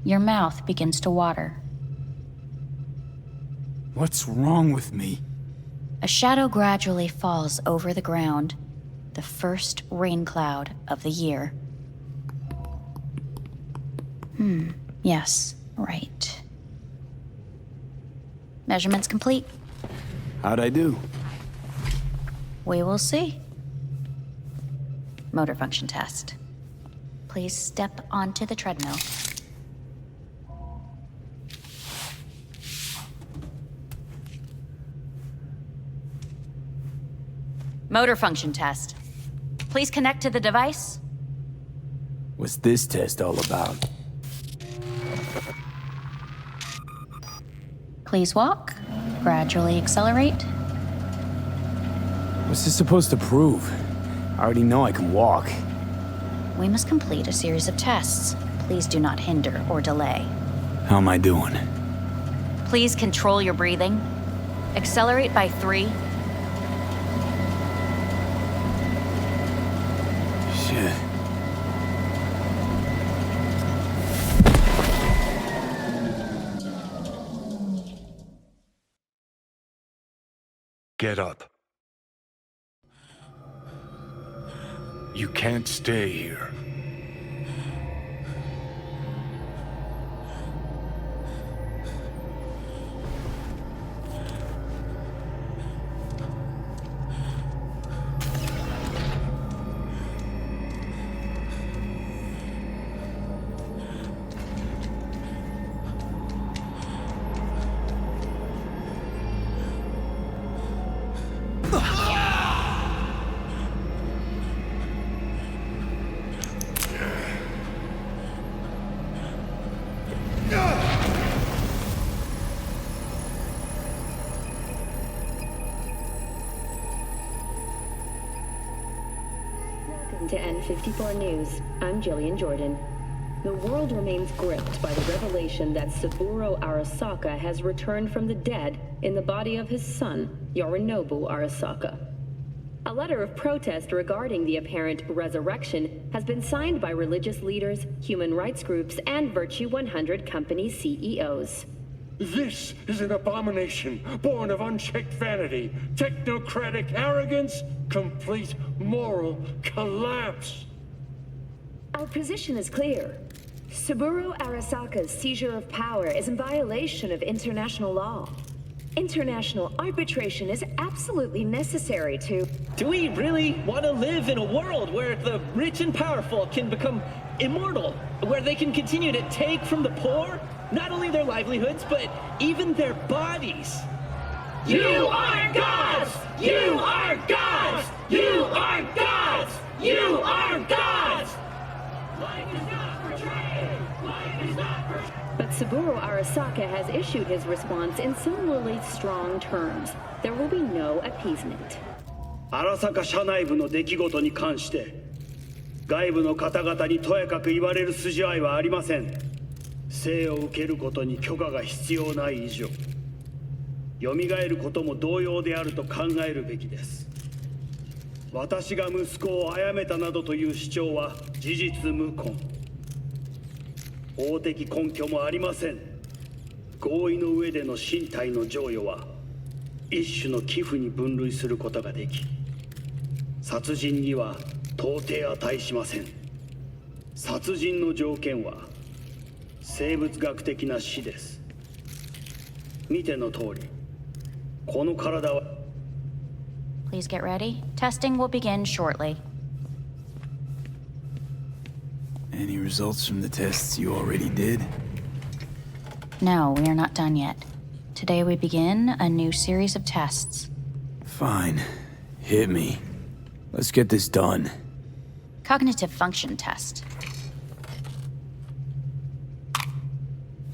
Your mouth begins to water.
What's wrong with me?
A shadow gradually falls over the ground. The first rain cloud of the year. Yes, right. Measurements complete.
How'd I do?
We will see. Motor function test. Please step onto the treadmill. Motor function test. Please connect to the device.
What's this test all about?
Please walk. Gradually accelerate.
What's this supposed to prove? I already know I can walk.
We must complete a series of tests. Please do not hinder or delay.
How am I doing?
Please control your breathing. Accelerate by 3.
Get up. You can't stay here.
Welcome to N54 News. I'm Jillian Jordan. The world remains gripped by the revelation that Saburo Arasaka has returned from the dead in the body of his son, Yorinobu Arasaka. A letter of protest regarding the apparent resurrection has been signed by religious leaders, human rights groups, and Virtue 100 company CEOs.
This is an abomination born of unchecked vanity, technocratic arrogance, complete moral collapse.
Our position is clear. Saburo Arasaka's seizure of power is in violation of international law. International arbitration is absolutely necessary to...
Do we really want to live in a world where the rich and powerful can become immortal? Where they can continue to take from the poor? Not only their livelihoods, but even their bodies.
You are gods! You are gods! You are gods! You are gods! Life is not portrayed! Life is not portrayed!
But Saburo Arasaka has issued his response in similarly strong terms. There will be no appeasement.
荒坂社内部の出来事に関して外部の方々にとやかく言われる筋合いはありません。生を受けることに許可が必要ない以上、蘇ることも同様であると考えるべきです。私が息子を殺めたなどという主張は事実無根。法的根拠もありません。合意の上での身体の贈与は一種の寄付に分類することができ、殺人には到底値しません。殺人の条件は生物学的な死です。見ての通り、この体は
Please get ready. Testing will begin shortly.
Any results from the tests you already did?
No, we are not done yet. Today we begin a new series of tests.
Fine. Hit me. Let's get this done.
Cognitive function test.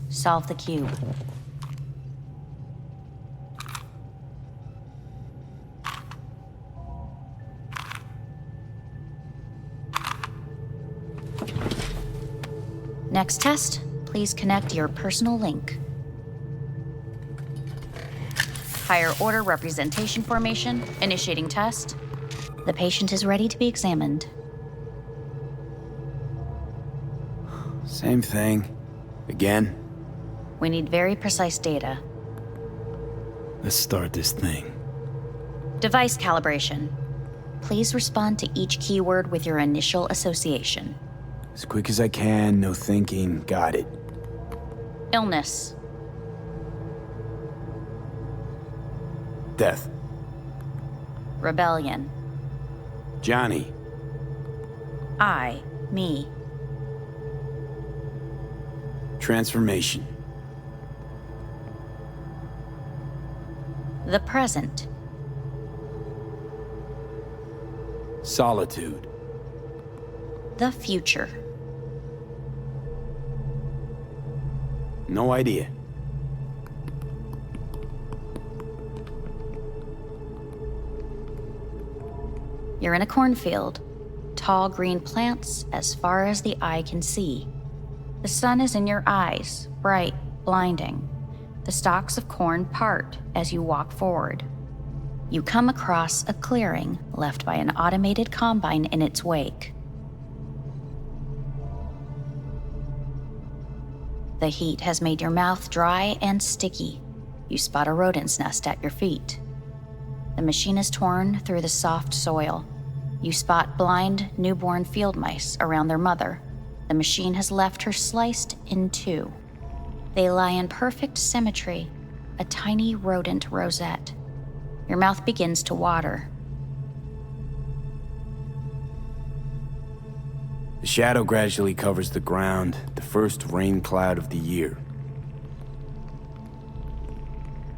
Solve the cube. Next test, please connect your personal link. Higher order representation formation, initiating test. The patient is ready to be examined.
Same thing. Again?
We need very precise data.
Let's start this thing.
Device calibration. Please respond to each keyword with your initial association.
As quick as I can, no thinking. Got it.
Illness.
Death.
Rebellion.
Johnny.
I, me.
Transformation.
The present.
Solitude.
The future.
No idea.
You're in a cornfield. Tall green plants as far as the eye can see. The sun is in your eyes, bright, blinding. The stalks of corn part as you walk forward. You come across a clearing left by an automated combine in its wake. The heat has made your mouth dry and sticky. You spot a rodent's nest at your feet. The machine is torn through the soft soil. You spot blind, newborn field mice around their mother. The machine has left her sliced in two. They lie in perfect symmetry, a tiny rodent rosette. Your mouth begins to water.
The shadow gradually covers the ground, the first rain cloud of the year.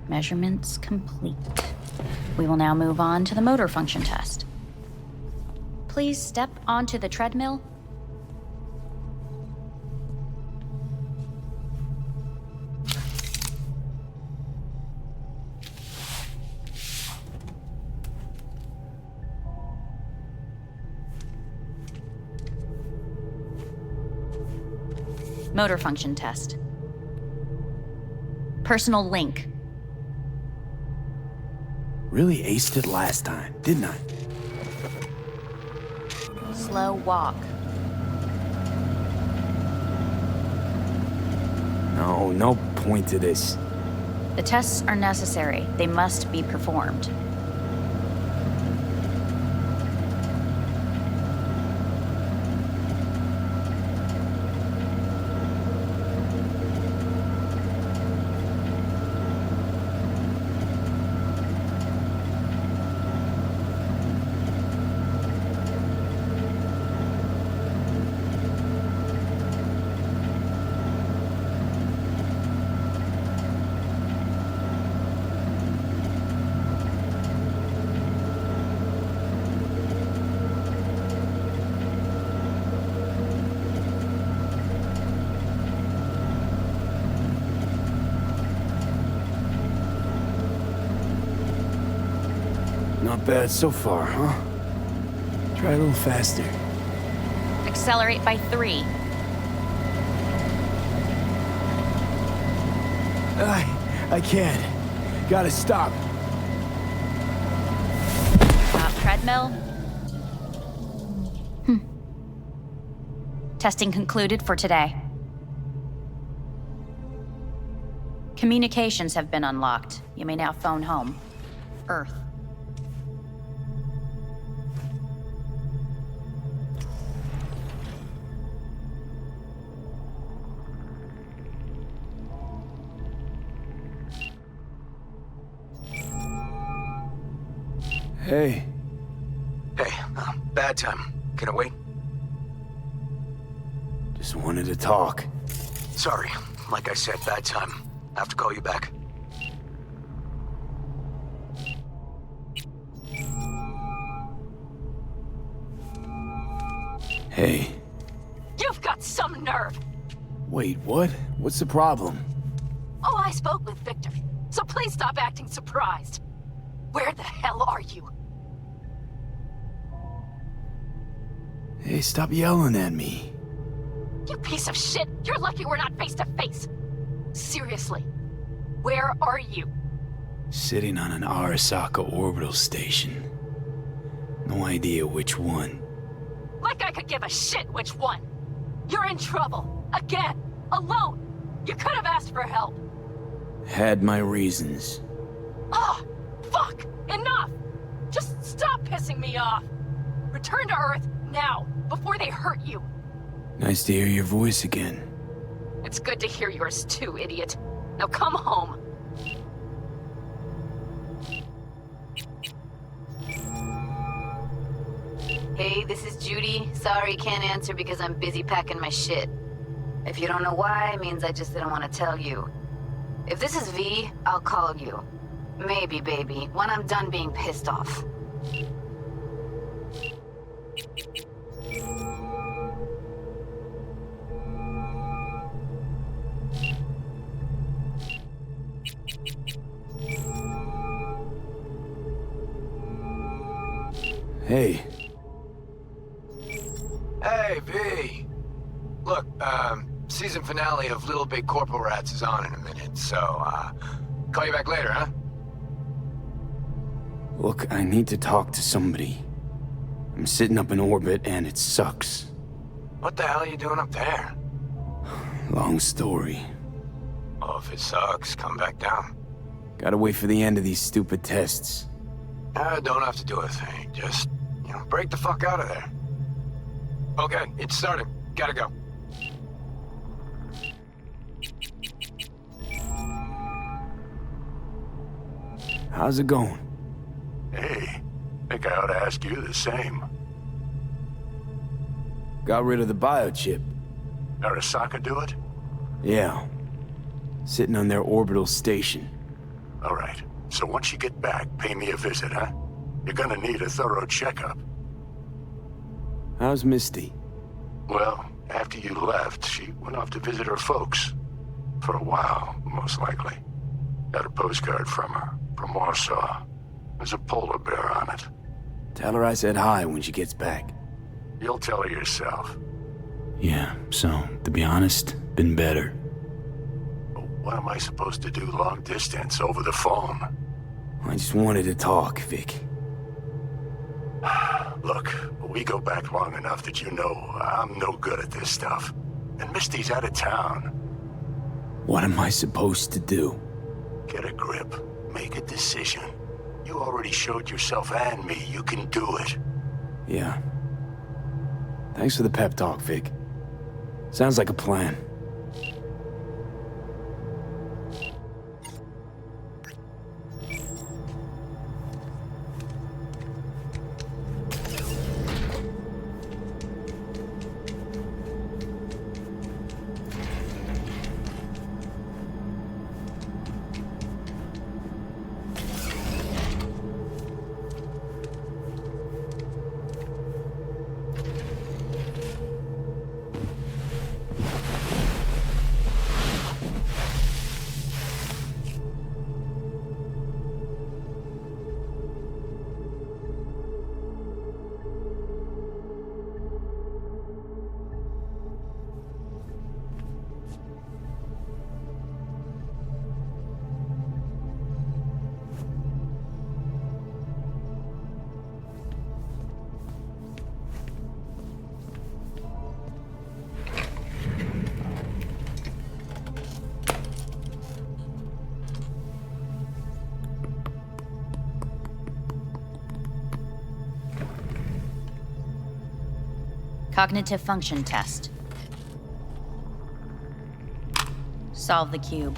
Measurements complete. We will now move on to the motor function test. Please step onto the treadmill. Motor function test. Personal link.
Really aced it last time, didn't I?
Slow walk.
No point to this.
The tests are necessary. They must be performed.
Not bad so far, huh? Try a little faster.
Accelerate by 3.
I can't. Gotta stop.
Stop treadmill. Testing concluded for today. Communications have been unlocked. You may now phone home. Earth.
Hey.
Hey, bad time. Can I wait?
Just wanted to talk.
Sorry. Like I said, bad time. I have to call you back.
Hey.
You've got some nerve!
Wait, what? What's the problem?
Oh, I spoke with Victor, so please stop acting surprised. Where the hell are you?
Hey, stop yelling at me.
You piece of shit! You're lucky we're not face to face! Seriously, where are you?
Sitting on an Arasaka orbital station. No idea which one.
Like I could give a shit which one! You're in trouble! Again! Alone! You could have asked for help!
Had my reasons.
Oh, fuck! Enough! Just stop pissing me off! Return to Earth, now, before they hurt you!
Nice to hear your voice again.
It's good to hear yours too, idiot. Now come home. Hey, this is Judy. Sorry, can't answer because I'm busy packing my shit. If you don't know why, it means I just didn't want to tell you. If this is V, I'll call you. Maybe, baby, when I'm done being pissed off.
Hey.
Hey, V. Look, season finale of Little Big Corporal Rats is on in a minute, so, call you back later, huh?
Look, I need to talk to somebody. I'm sitting up in orbit and it sucks.
What the hell are you doing up there?
Long story.
Well, if it sucks, come back down.
Gotta wait for the end of these stupid tests.
Don't have to do a thing. Just, break the fuck out of there. Okay, it's starting. Gotta go.
How's it going?
Hey, think I ought to ask you the same.
Got rid of the biochip.
Arasaka do it?
Yeah. Sitting on their orbital station.
All right. So once you get back, pay me a visit, huh? You're gonna need a thorough checkup.
How's Misty?
Well, after you left, she went off to visit her folks. For a while, most likely. Got a postcard from her, from Warsaw. There's a polar bear on it.
Tell her I said hi when she gets back.
You'll tell her yourself.
Yeah, so, to be honest, been better.
What am I supposed to do long distance over the phone?
I just wanted to talk, Vic.
Look, we go back long enough that you know I'm no good at this stuff. And Misty's out of town.
What am I supposed to do?
Get a grip. Make a decision. You already showed yourself and me you can do it.
Yeah. Thanks for the pep talk, Vic. Sounds like a plan.
Cognitive function test. Solve the cube.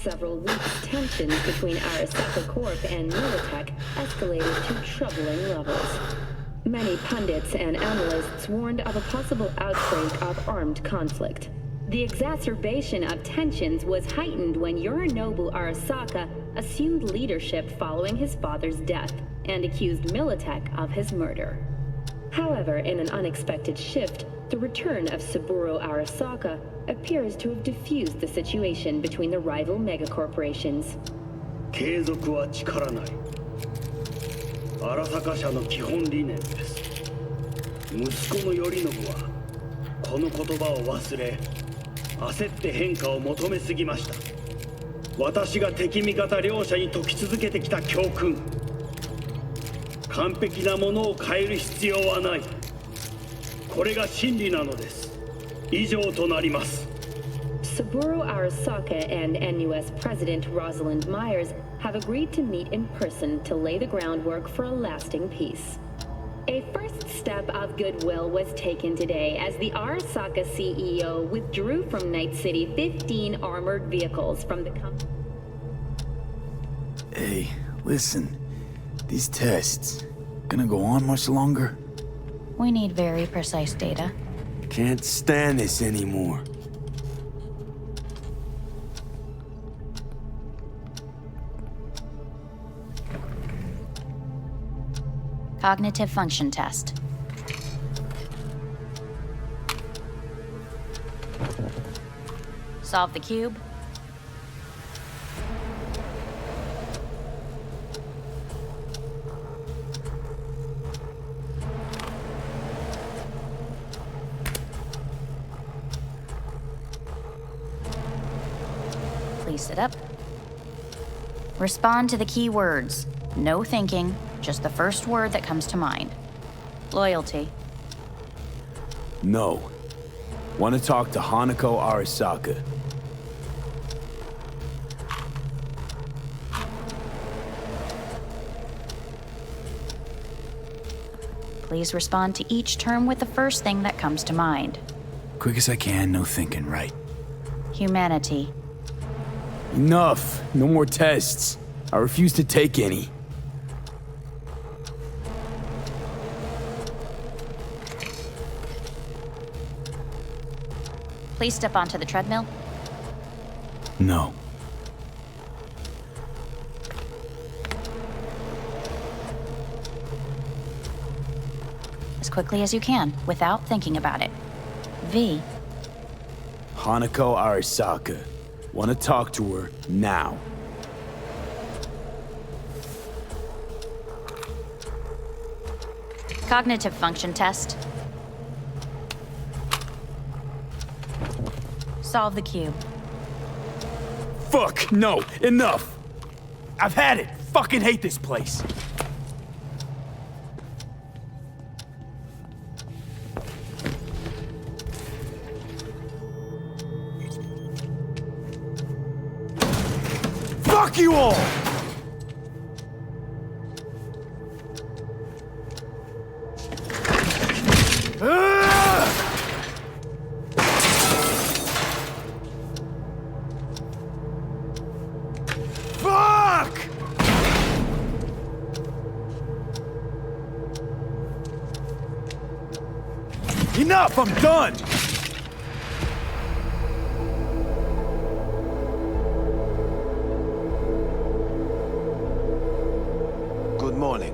Several weeks, tensions between Arasaka Corp and Militech escalated to troubling levels. Many pundits and analysts warned of a possible outbreak of armed conflict. The exacerbation of tensions was heightened when Yorinobu Arasaka assumed leadership following his father's death and accused Militech of his murder. However, in an unexpected shift, the return of Saburo Arasaka appears to have diffused the situation between the rival megacorporations.
継続は力なり。荒坂社の基本理念です。息子の頼信はこの言葉を忘れ、焦って変化を求めすぎました。私が敵味方両者に説き続けてきた教訓。完璧なものを変える必要はない。これが真理なのです。以上となります。
Saburo Arasaka and NUS President Rosalind Myers have agreed to meet in person to lay the groundwork for a lasting peace. A first step of goodwill was taken today as the Arasaka CEO withdrew from Night City 15 armored vehicles from the company.
Hey, listen. These tests, gonna go on much longer?
We need very precise data.
Can't stand this anymore.
Cognitive function test. Solve the cube. Please sit up. Respond to the key words. No thinking, just the first word that comes to mind. Loyalty.
No. Want to talk to Hanako Arasaka.
Please respond to each term with the first thing that comes to mind.
Quick as I can, no thinking, right?
Humanity.
Enough! No more tests. I refuse to take any.
Please step onto the treadmill.
No.
As quickly as you can, without thinking about it. V.
Hanako Arasaka. Want to talk to her now.
Cognitive function test. Solve the cube.
Fuck, no, enough! I've had it! Fucking hate this place! Fuck you all! Fuck! Enough, I'm done!
Good morning.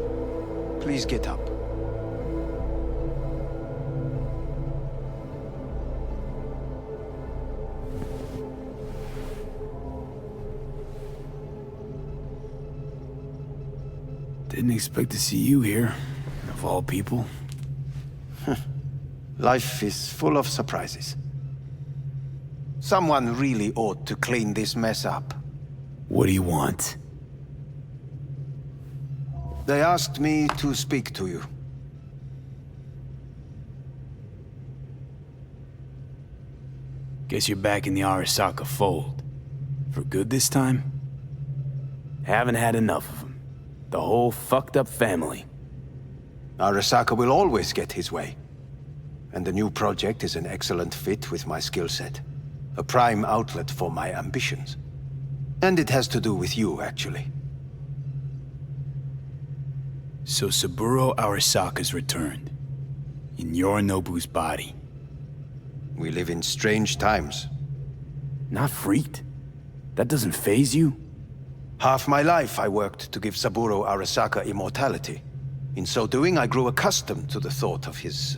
Please get up.
Didn't expect to see you here, of all people.
Life is full of surprises. Someone really ought to clean this mess up.
What do you want?
They asked me to speak to you.
Guess you're back in the Arasaka fold. For good this time? Haven't had enough of them. The whole fucked up family.
Arasaka will always get his way. And the new project is an excellent fit with my skill set. A prime outlet for my ambitions. And it has to do with you, actually.
So Saburo Arasaka's returned. In Yorinobu's body.
We live in strange times.
Not freaked? That doesn't faze you?
Half my life I worked to give Saburo Arasaka immortality. In so doing, I grew accustomed to the thought of his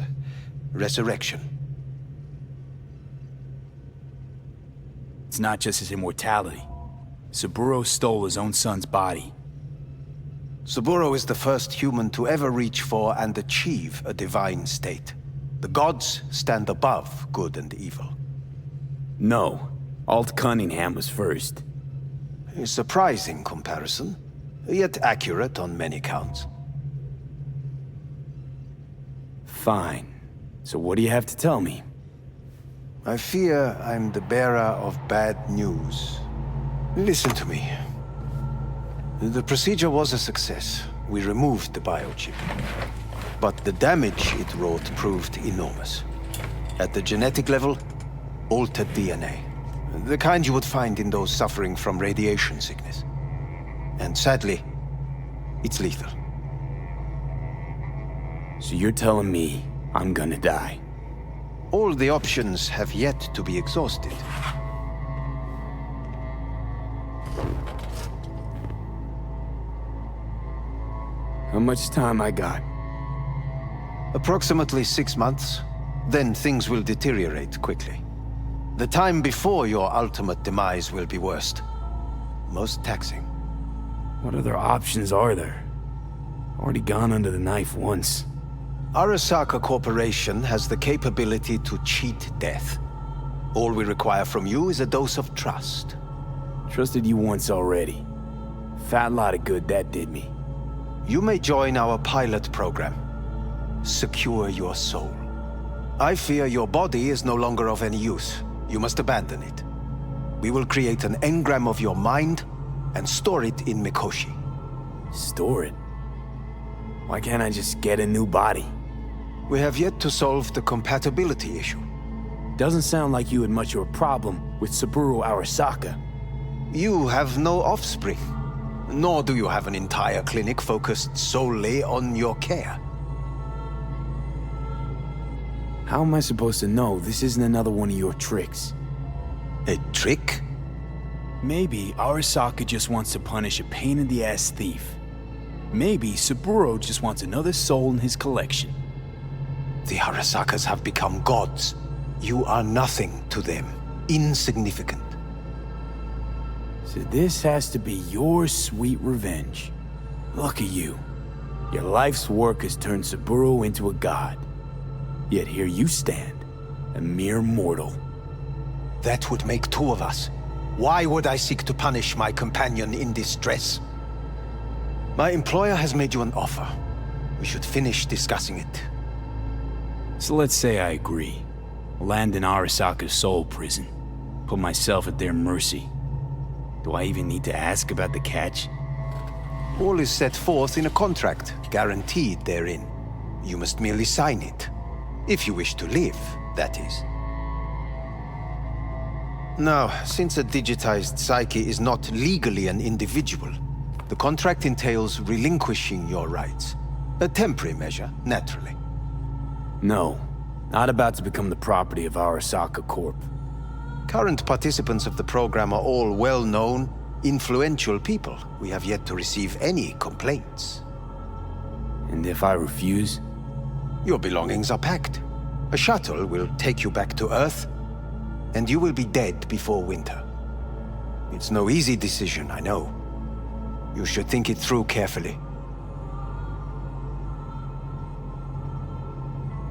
resurrection.
It's not just his immortality. Saburo stole his own son's body.
Saburo is the first human to ever reach for and achieve a divine state. The gods stand above good and evil.
No. Alt Cunningham was first.
A surprising comparison, yet accurate on many counts.
Fine. So what do you have to tell me?
I fear I'm the bearer of bad news. Listen to me. The procedure was a success. We removed the biochip. But the damage it wrought proved enormous. At the genetic level, altered DNA. The kind you would find in those suffering from radiation sickness. And sadly, it's lethal.
So you're telling me I'm gonna die?
All the options have yet to be exhausted.
How much time I got?
Approximately 6 months. Then things will deteriorate quickly. The time before your ultimate demise will be worst. Most taxing.
What other options are there? Already gone under the knife once.
Arasaka Corporation has the capability to cheat death. All we require from you is a dose of trust.
Trusted you once already. Fat lot of good that did me.
You may join our pilot program. Secure your soul. I fear your body is no longer of any use. You must abandon it. We will create an engram of your mind and store it in Mikoshi.
Store it? Why can't I just get a new body?
We have yet to solve the compatibility issue.
Doesn't sound like you had much of a problem with Saburo Arasaka.
You have no offspring, nor do you have an entire clinic focused solely on your care.
How am I supposed to know this isn't another one of your tricks?
A trick?
Maybe Arasaka just wants to punish a pain-in-the-ass thief. Maybe Saburo just wants another soul in his collection.
The Arasakas have become gods. You are nothing to them. Insignificant.
So this has to be your sweet revenge. Look at you. Your life's work has turned Saburo into a god. Yet here you stand, a mere mortal.
That would make two of us. Why would I seek to punish my companion in distress? My employer has made you an offer. We should finish discussing it.
So let's say I agree. Land in Arasaka's soul prison. Put myself at their mercy. Do I even need to ask about the catch?
All is set forth in a contract, guaranteed therein. You must merely sign it. If you wish to live, that is. Now, since a digitized psyche is not legally an individual, the contract entails relinquishing your rights. A temporary measure, naturally.
No, not about to become the property of Arasaka Corp.
Current participants of the program are all well-known, influential people. We have yet to receive any complaints.
And if I refuse?
Your belongings are packed. A shuttle will take you back to Earth, and you will be dead before winter. It's no easy decision, I know. You should think it through carefully.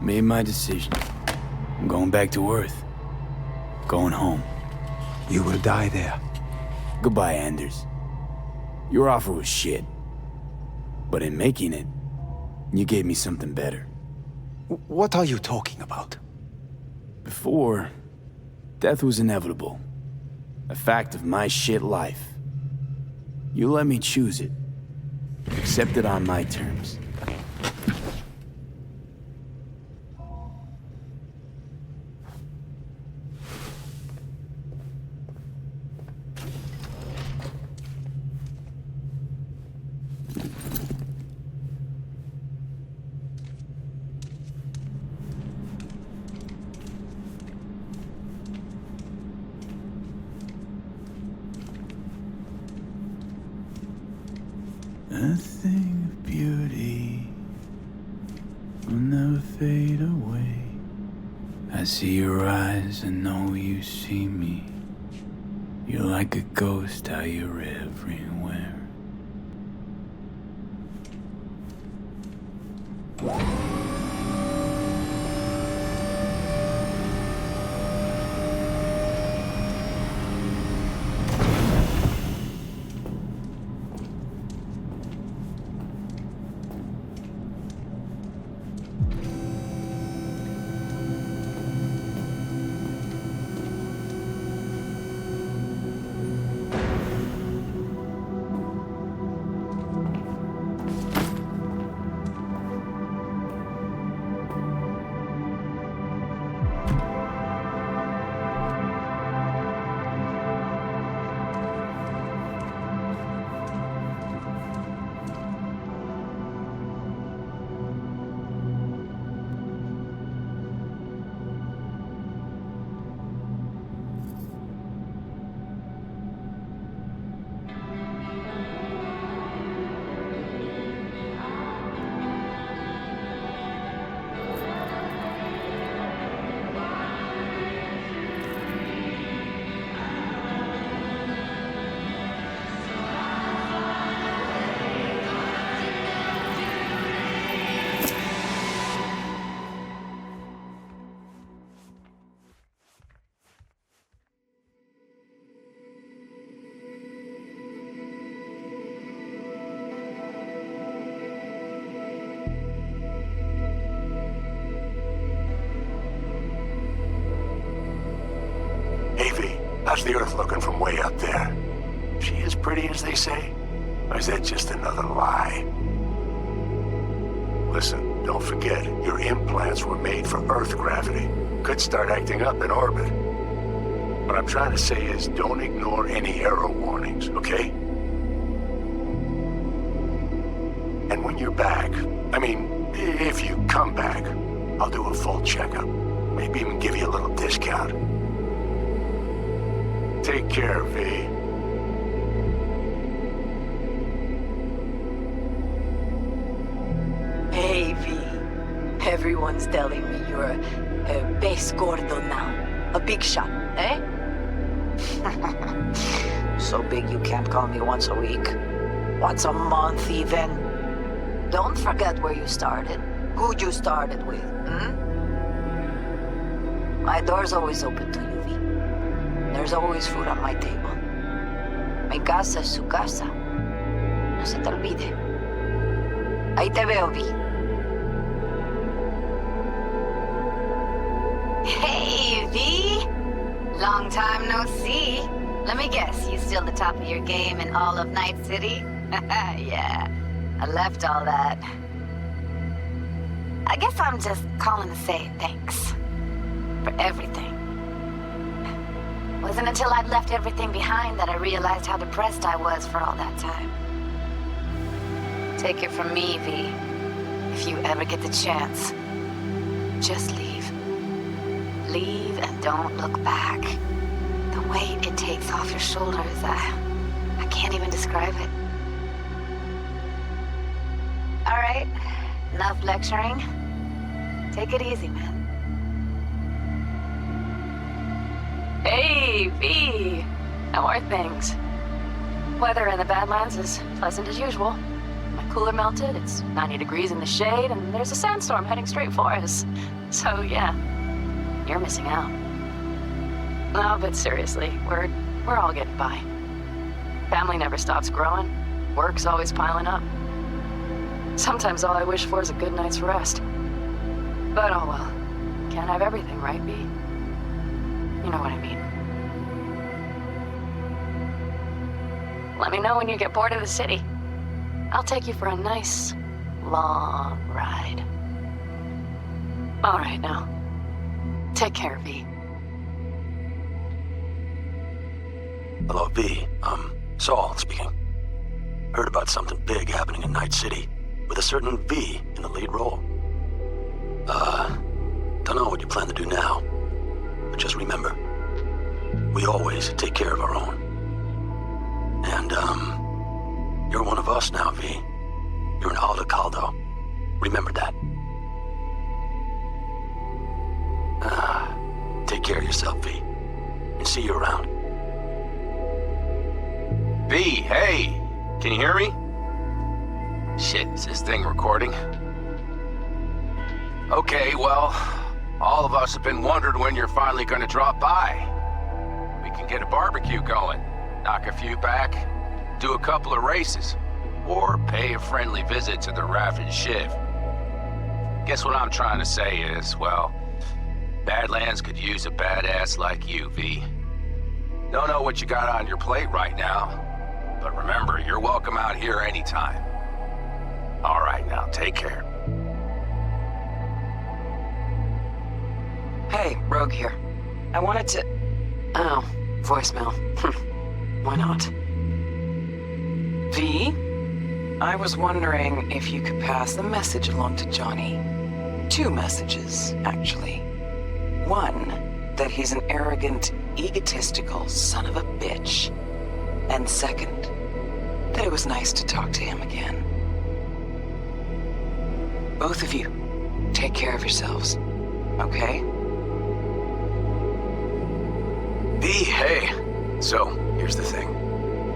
Made my decision. I'm going back to Earth. Going home.
You will die there.
Goodbye, Anders. Your offer was shit. But in making it, you gave me something better.
What are you talking about?
Before, death was inevitable. A fact of my shit life. You let me choose it. Accept it on my terms. A thing of beauty will never fade away. I see your eyes, I know you see me. You're like a ghost, how you're everywhere.
How's the Earth looking from way up there? She as pretty as they say? Or is that just another lie? Listen, don't forget, your implants were made for Earth gravity. Could start acting up in orbit. What I'm trying to say is, don't ignore any error warnings, okay? And when you're back, I mean, if you come back, I'll do a full checkup. Maybe even give you a little discount. Take care, V.
Hey, V. Everyone's telling me you're a base gordo now. A big shot, eh? So big you can't call me once a week. Once a month, even. Don't forget where you started. Who you started with, My door's always open to you, V. There's always food on my table. Mi casa es su casa. No se te olvide. Ahí te veo, V. Hey, V! Long time no see. Let me guess, you still the top of your game in all of Night City? Yeah, I left all that. I guess I'm just calling to say thanks. For everything. Wasn't until I'd left everything behind that I realized how depressed I was for all that time. Take it from me, V. If you ever get the chance, just leave. Leave and don't look back. The weight it takes off your shoulders, I can't even describe it. All right, enough lecturing. Take it easy, man. Hey, V! How are things? Weather in the Badlands is pleasant as usual. My cooler melted, it's 90 degrees in the shade, and there's a sandstorm heading straight for us. So, yeah, you're missing out. No, but seriously, we're all getting by. Family never stops growing. Work's always piling up. Sometimes all I wish for is a good night's rest. But oh well. Can't have everything, right, V? You know what I mean. Let me know when you get bored of the city. I'll take you for a nice, long ride. All right, now. Take care, V.
Hello, V. Saul speaking. Heard about something big happening in Night City, with a certain V in the lead role. Don't know what you plan to do now, but just remember, we always take care of our own. And, you're one of us now, V. You're an Aldo Caldo. Remember that. Take care of yourself, V. And see you around.
V, hey! Can you hear me? Shit, is this thing recording? Okay, well, all of us have been wondering when you're finally gonna drop by. We can get a barbecue going, knock a few back, do a couple of races, or pay a friendly visit to the Raven Shiv. Guess what I'm trying to say is, well, Badlands could use a badass like you, V. Don't know what you got on your plate right now, but remember, you're welcome out here anytime. All right, now, take care.
Hey, Rogue here. I wanted to... Oh, voicemail. Why not? V? I was wondering if you could pass the message along to Johnny. 2 messages, actually. One, that he's an arrogant, egotistical son of a bitch. And second, that it was nice to talk to him again. Both of you, take care of yourselves, okay?
V, hey. So, here's the thing.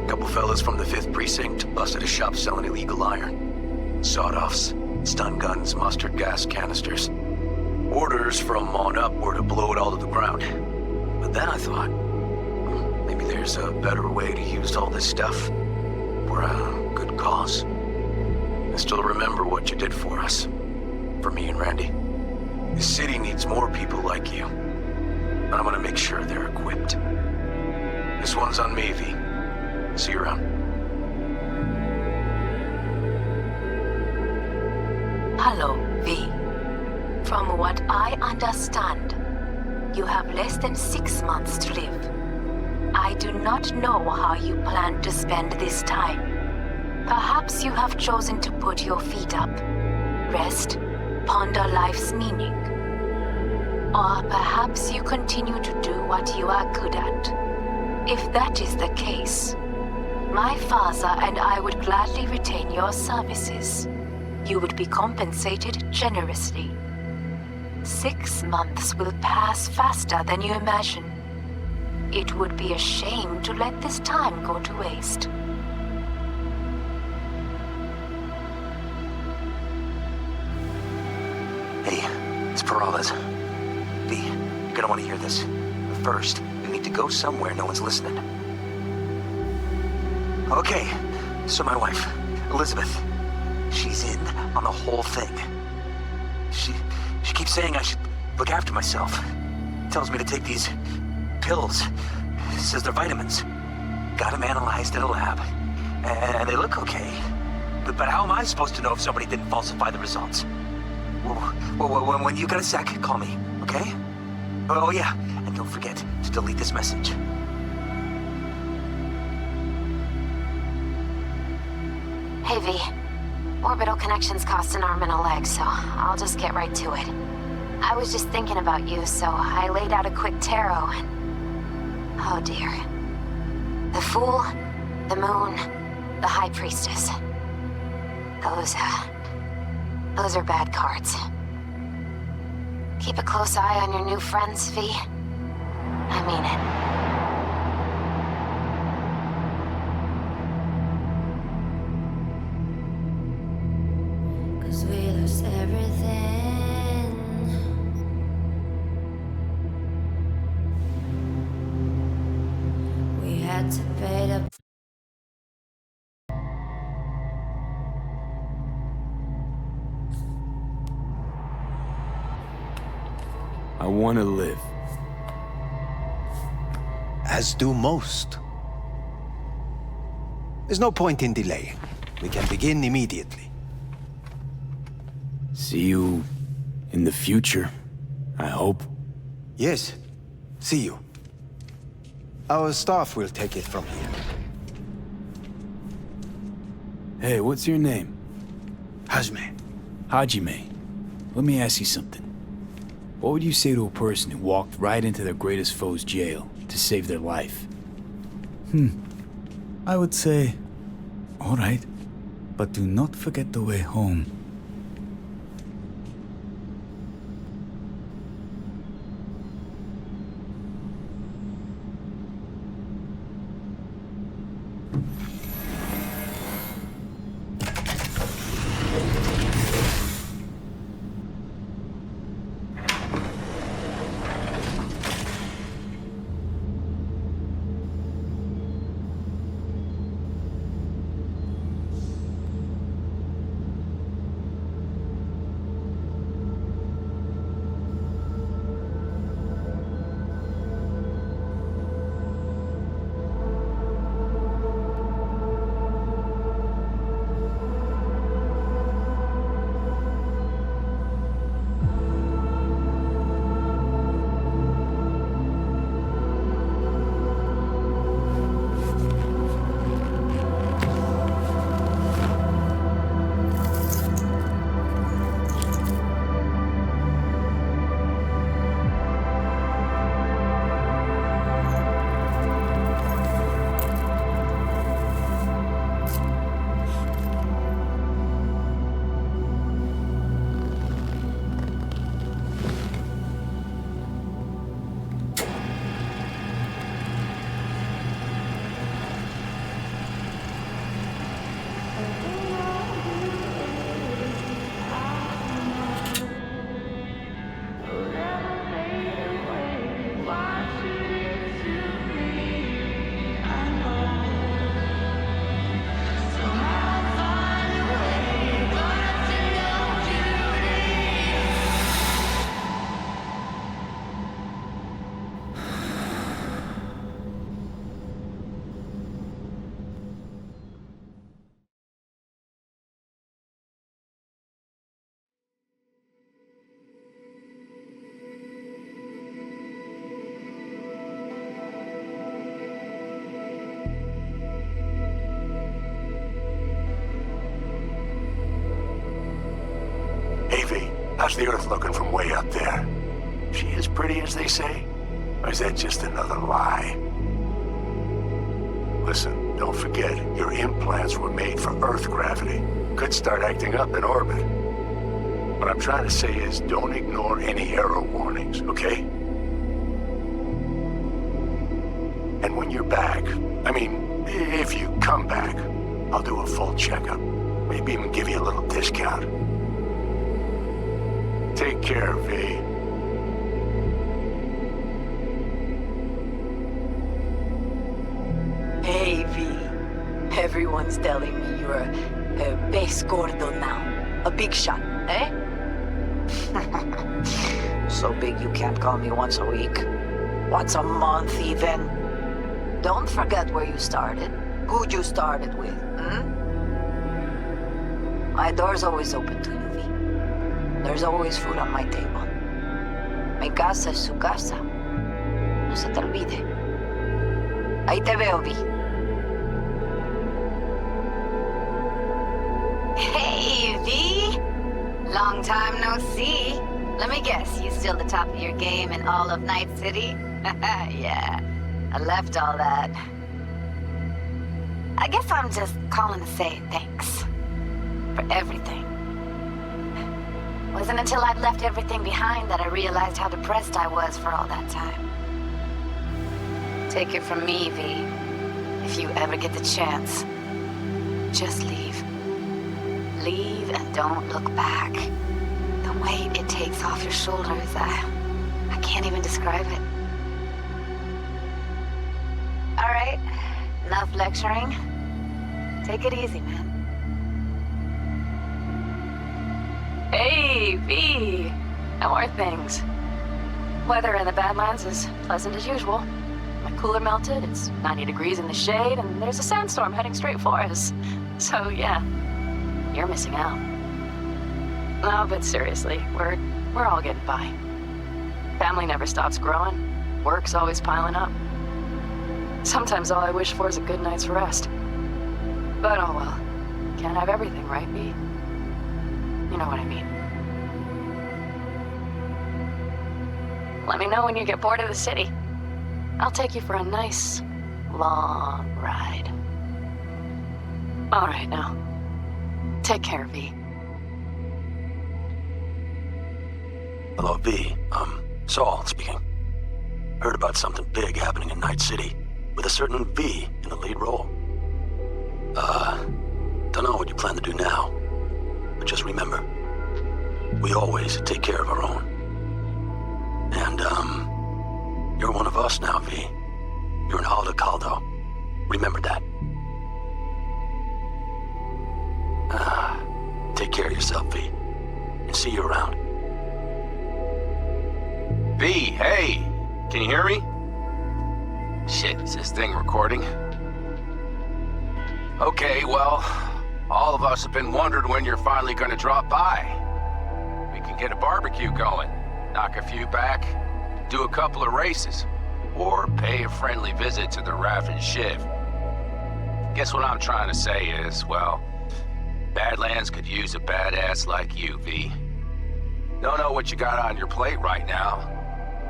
A couple fellas from the 5th Precinct busted a shop selling illegal iron. Sawed-offs, stun guns, mustard gas canisters. Orders from on up were to blow it all to the ground. But then I thought, maybe there's a better way to use all this stuff for a good cause. I still remember what you did for us. For me and Randy. The city needs more people like you. And I'm gonna make sure they're equipped.
This one's on me, V. See you around.
Hello, V. From what I understand, you have less than 6 months to live. I do not know how you plan to spend this time. Perhaps you have chosen to put your feet up, rest, ponder life's meaning. Or perhaps you continue to do what you are good at. If that is the case, my father and I would gladly retain your services. You would be compensated generously. 6 months will pass faster than you imagine. It would be a shame to let this time go to waste.
Hey, it's Peralez. V, you're gonna want to hear this. But first, we need to go somewhere no one's listening. Okay, so my wife, Elizabeth, she's in on the whole thing. She keeps saying I should look after myself. Tells me to take these pills. Says they're vitamins. Got them analyzed in a lab. And they look okay. But how am I supposed to know if somebody didn't falsify the results? Well, when you got a sec, call me, okay? Oh yeah, and don't forget to delete this message.
Hey, V. Orbital connections cost an arm and a leg, so I'll just get right to it. I was just thinking about you, so I laid out a quick tarot and... Oh dear. The Fool, the Moon, the High Priestess. Those are bad cards. Keep a close eye on your new friends, V. I mean it.
We lost everything. We had to pay the...
I want to live.
As do most. There's no point in delaying. We can begin immediately.
See you in the future, I hope.
Yes, see you. Our staff will take it from here.
Hey, what's your name?
Hajime.
Hajime. Let me ask you something. What would you say to a person who walked right into their greatest foe's jail to save their life?
I would say, all right, but do not forget the way home.
How's the Earth looking from way up there? She as pretty as they say? Or is that just another lie? Listen, don't forget, your implants were made for Earth gravity. Could start acting up in orbit. What I'm trying to say is, don't ignore any error warnings, okay? And when you're back, if you come back, I'll do a full checkup. Maybe even give you a little discount. Take care, V.
Hey, V. Everyone's telling me you're a base gordo now. A big shot, eh? So big you can't call me once a week. Once a month, even. Don't forget where you started. Who you started with, My door's always open to you, V. There's always food on my table. Mi casa es su casa. No se te olvide. Ahí te veo, V. Hey, V! Long time no see. Let me guess, you still the top of your game in all of Night City? Yeah, I left all that. I guess I'm just calling to say thanks. For everything. Wasn't until I'd left everything behind that I realized how depressed I was for all that time. Take it from me, V. If you ever get the chance, just leave. Leave and don't look back. The weight it takes off your shoulders, I can't even describe it. All right, enough lecturing. Take it easy, man. Hey, V! How are things? Weather in the Badlands is pleasant as usual. My cooler melted, it's 90 degrees in the shade, and there's a sandstorm heading straight for us. So, yeah, you're missing out. No, but seriously, we're all getting by. Family never stops growing. Work's always piling up. Sometimes all I wish for is a good night's rest. But oh well. Can't have everything, right, V? You know what I mean. Let me know when you get bored of the city. I'll take you for a nice, long ride. All right, now. Take care, V.
Hello, V. Saul speaking. Heard about something big happening in Night City, with a certain V in the lead role. Don't know what you plan to do now, but just remember, we always take care of our own. And, you're one of us now, V. You're an Alda Caldo. Remember that. Take care of yourself, V. And see you around.
V, hey! Can you hear me? Shit, is this thing recording? Okay, well, all of us have been wondering when you're finally gonna drop by. We can get a barbecue going, knock a few back, do a couple of races, or pay a friendly visit to the Raff and Shiv. Guess what I'm trying to say is, well, Badlands could use a badass like you, V. Don't know what you got on your plate right now,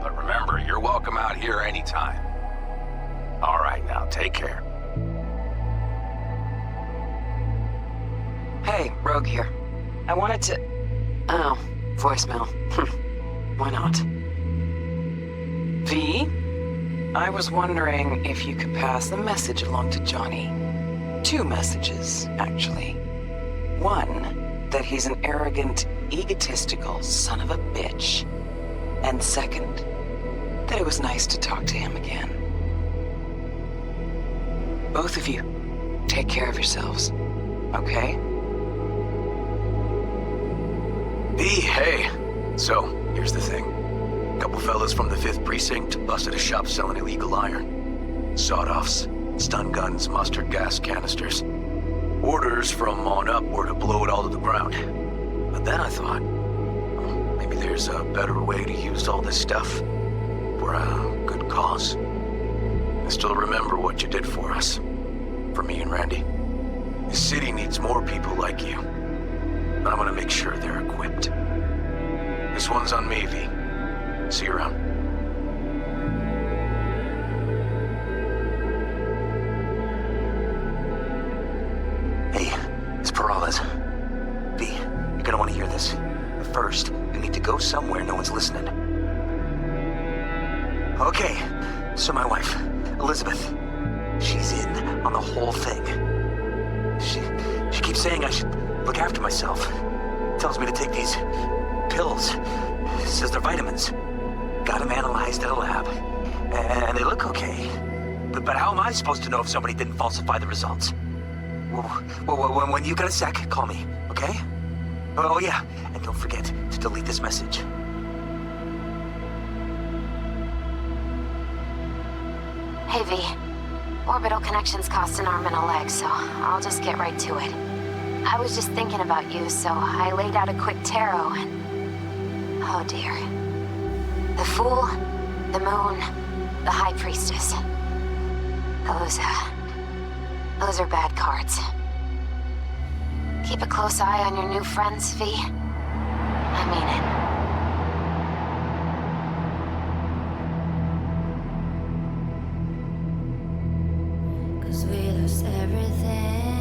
but remember, you're welcome out here anytime. All right, now, take care.
Hey, Rogue here. I wanted to... Oh, voicemail. Why not? V? I was wondering if you could pass the message along to Johnny. 2 messages, actually. 1, that he's an arrogant, egotistical son of a bitch. And 2nd, that it was nice to talk to him again. Both of you, take care of yourselves, okay?
V, hey. So, here's the thing. A couple fellas from the 5th Precinct busted a shop selling illegal iron. Sawed-offs, stun guns, mustard gas canisters. Orders from on up were to blow it all to the ground. But then I thought, well, maybe there's a better way to use all this stuff for a good cause. I still remember what you did for us. For me and Randy. The city needs more people like you. And I'm gonna make sure they're equipped.
This one's on me, V. See you around.
Hey, it's Peralez. V, you're gonna want to hear this. But first, you need to go somewhere no one's listening. Okay, so my wife, Elizabeth, she's in on the whole thing. She keeps saying I should look after myself. Tells me to take these pills. Says they're vitamins. Got them analyzed at a lab. And they look okay. But how am I supposed to know if somebody didn't falsify the results? Well, when you got a sec, call me, okay? Oh yeah, and don't forget to delete this message.
Hey, V. Orbital connections cost an arm and a leg, so I'll just get right to it. I was just thinking about you, so I laid out a quick tarot and... Oh dear. The Fool, the Moon, the High Priestess. Those are bad cards. Keep a close eye on your new friends, V. I mean it.
'Cause we lost everything.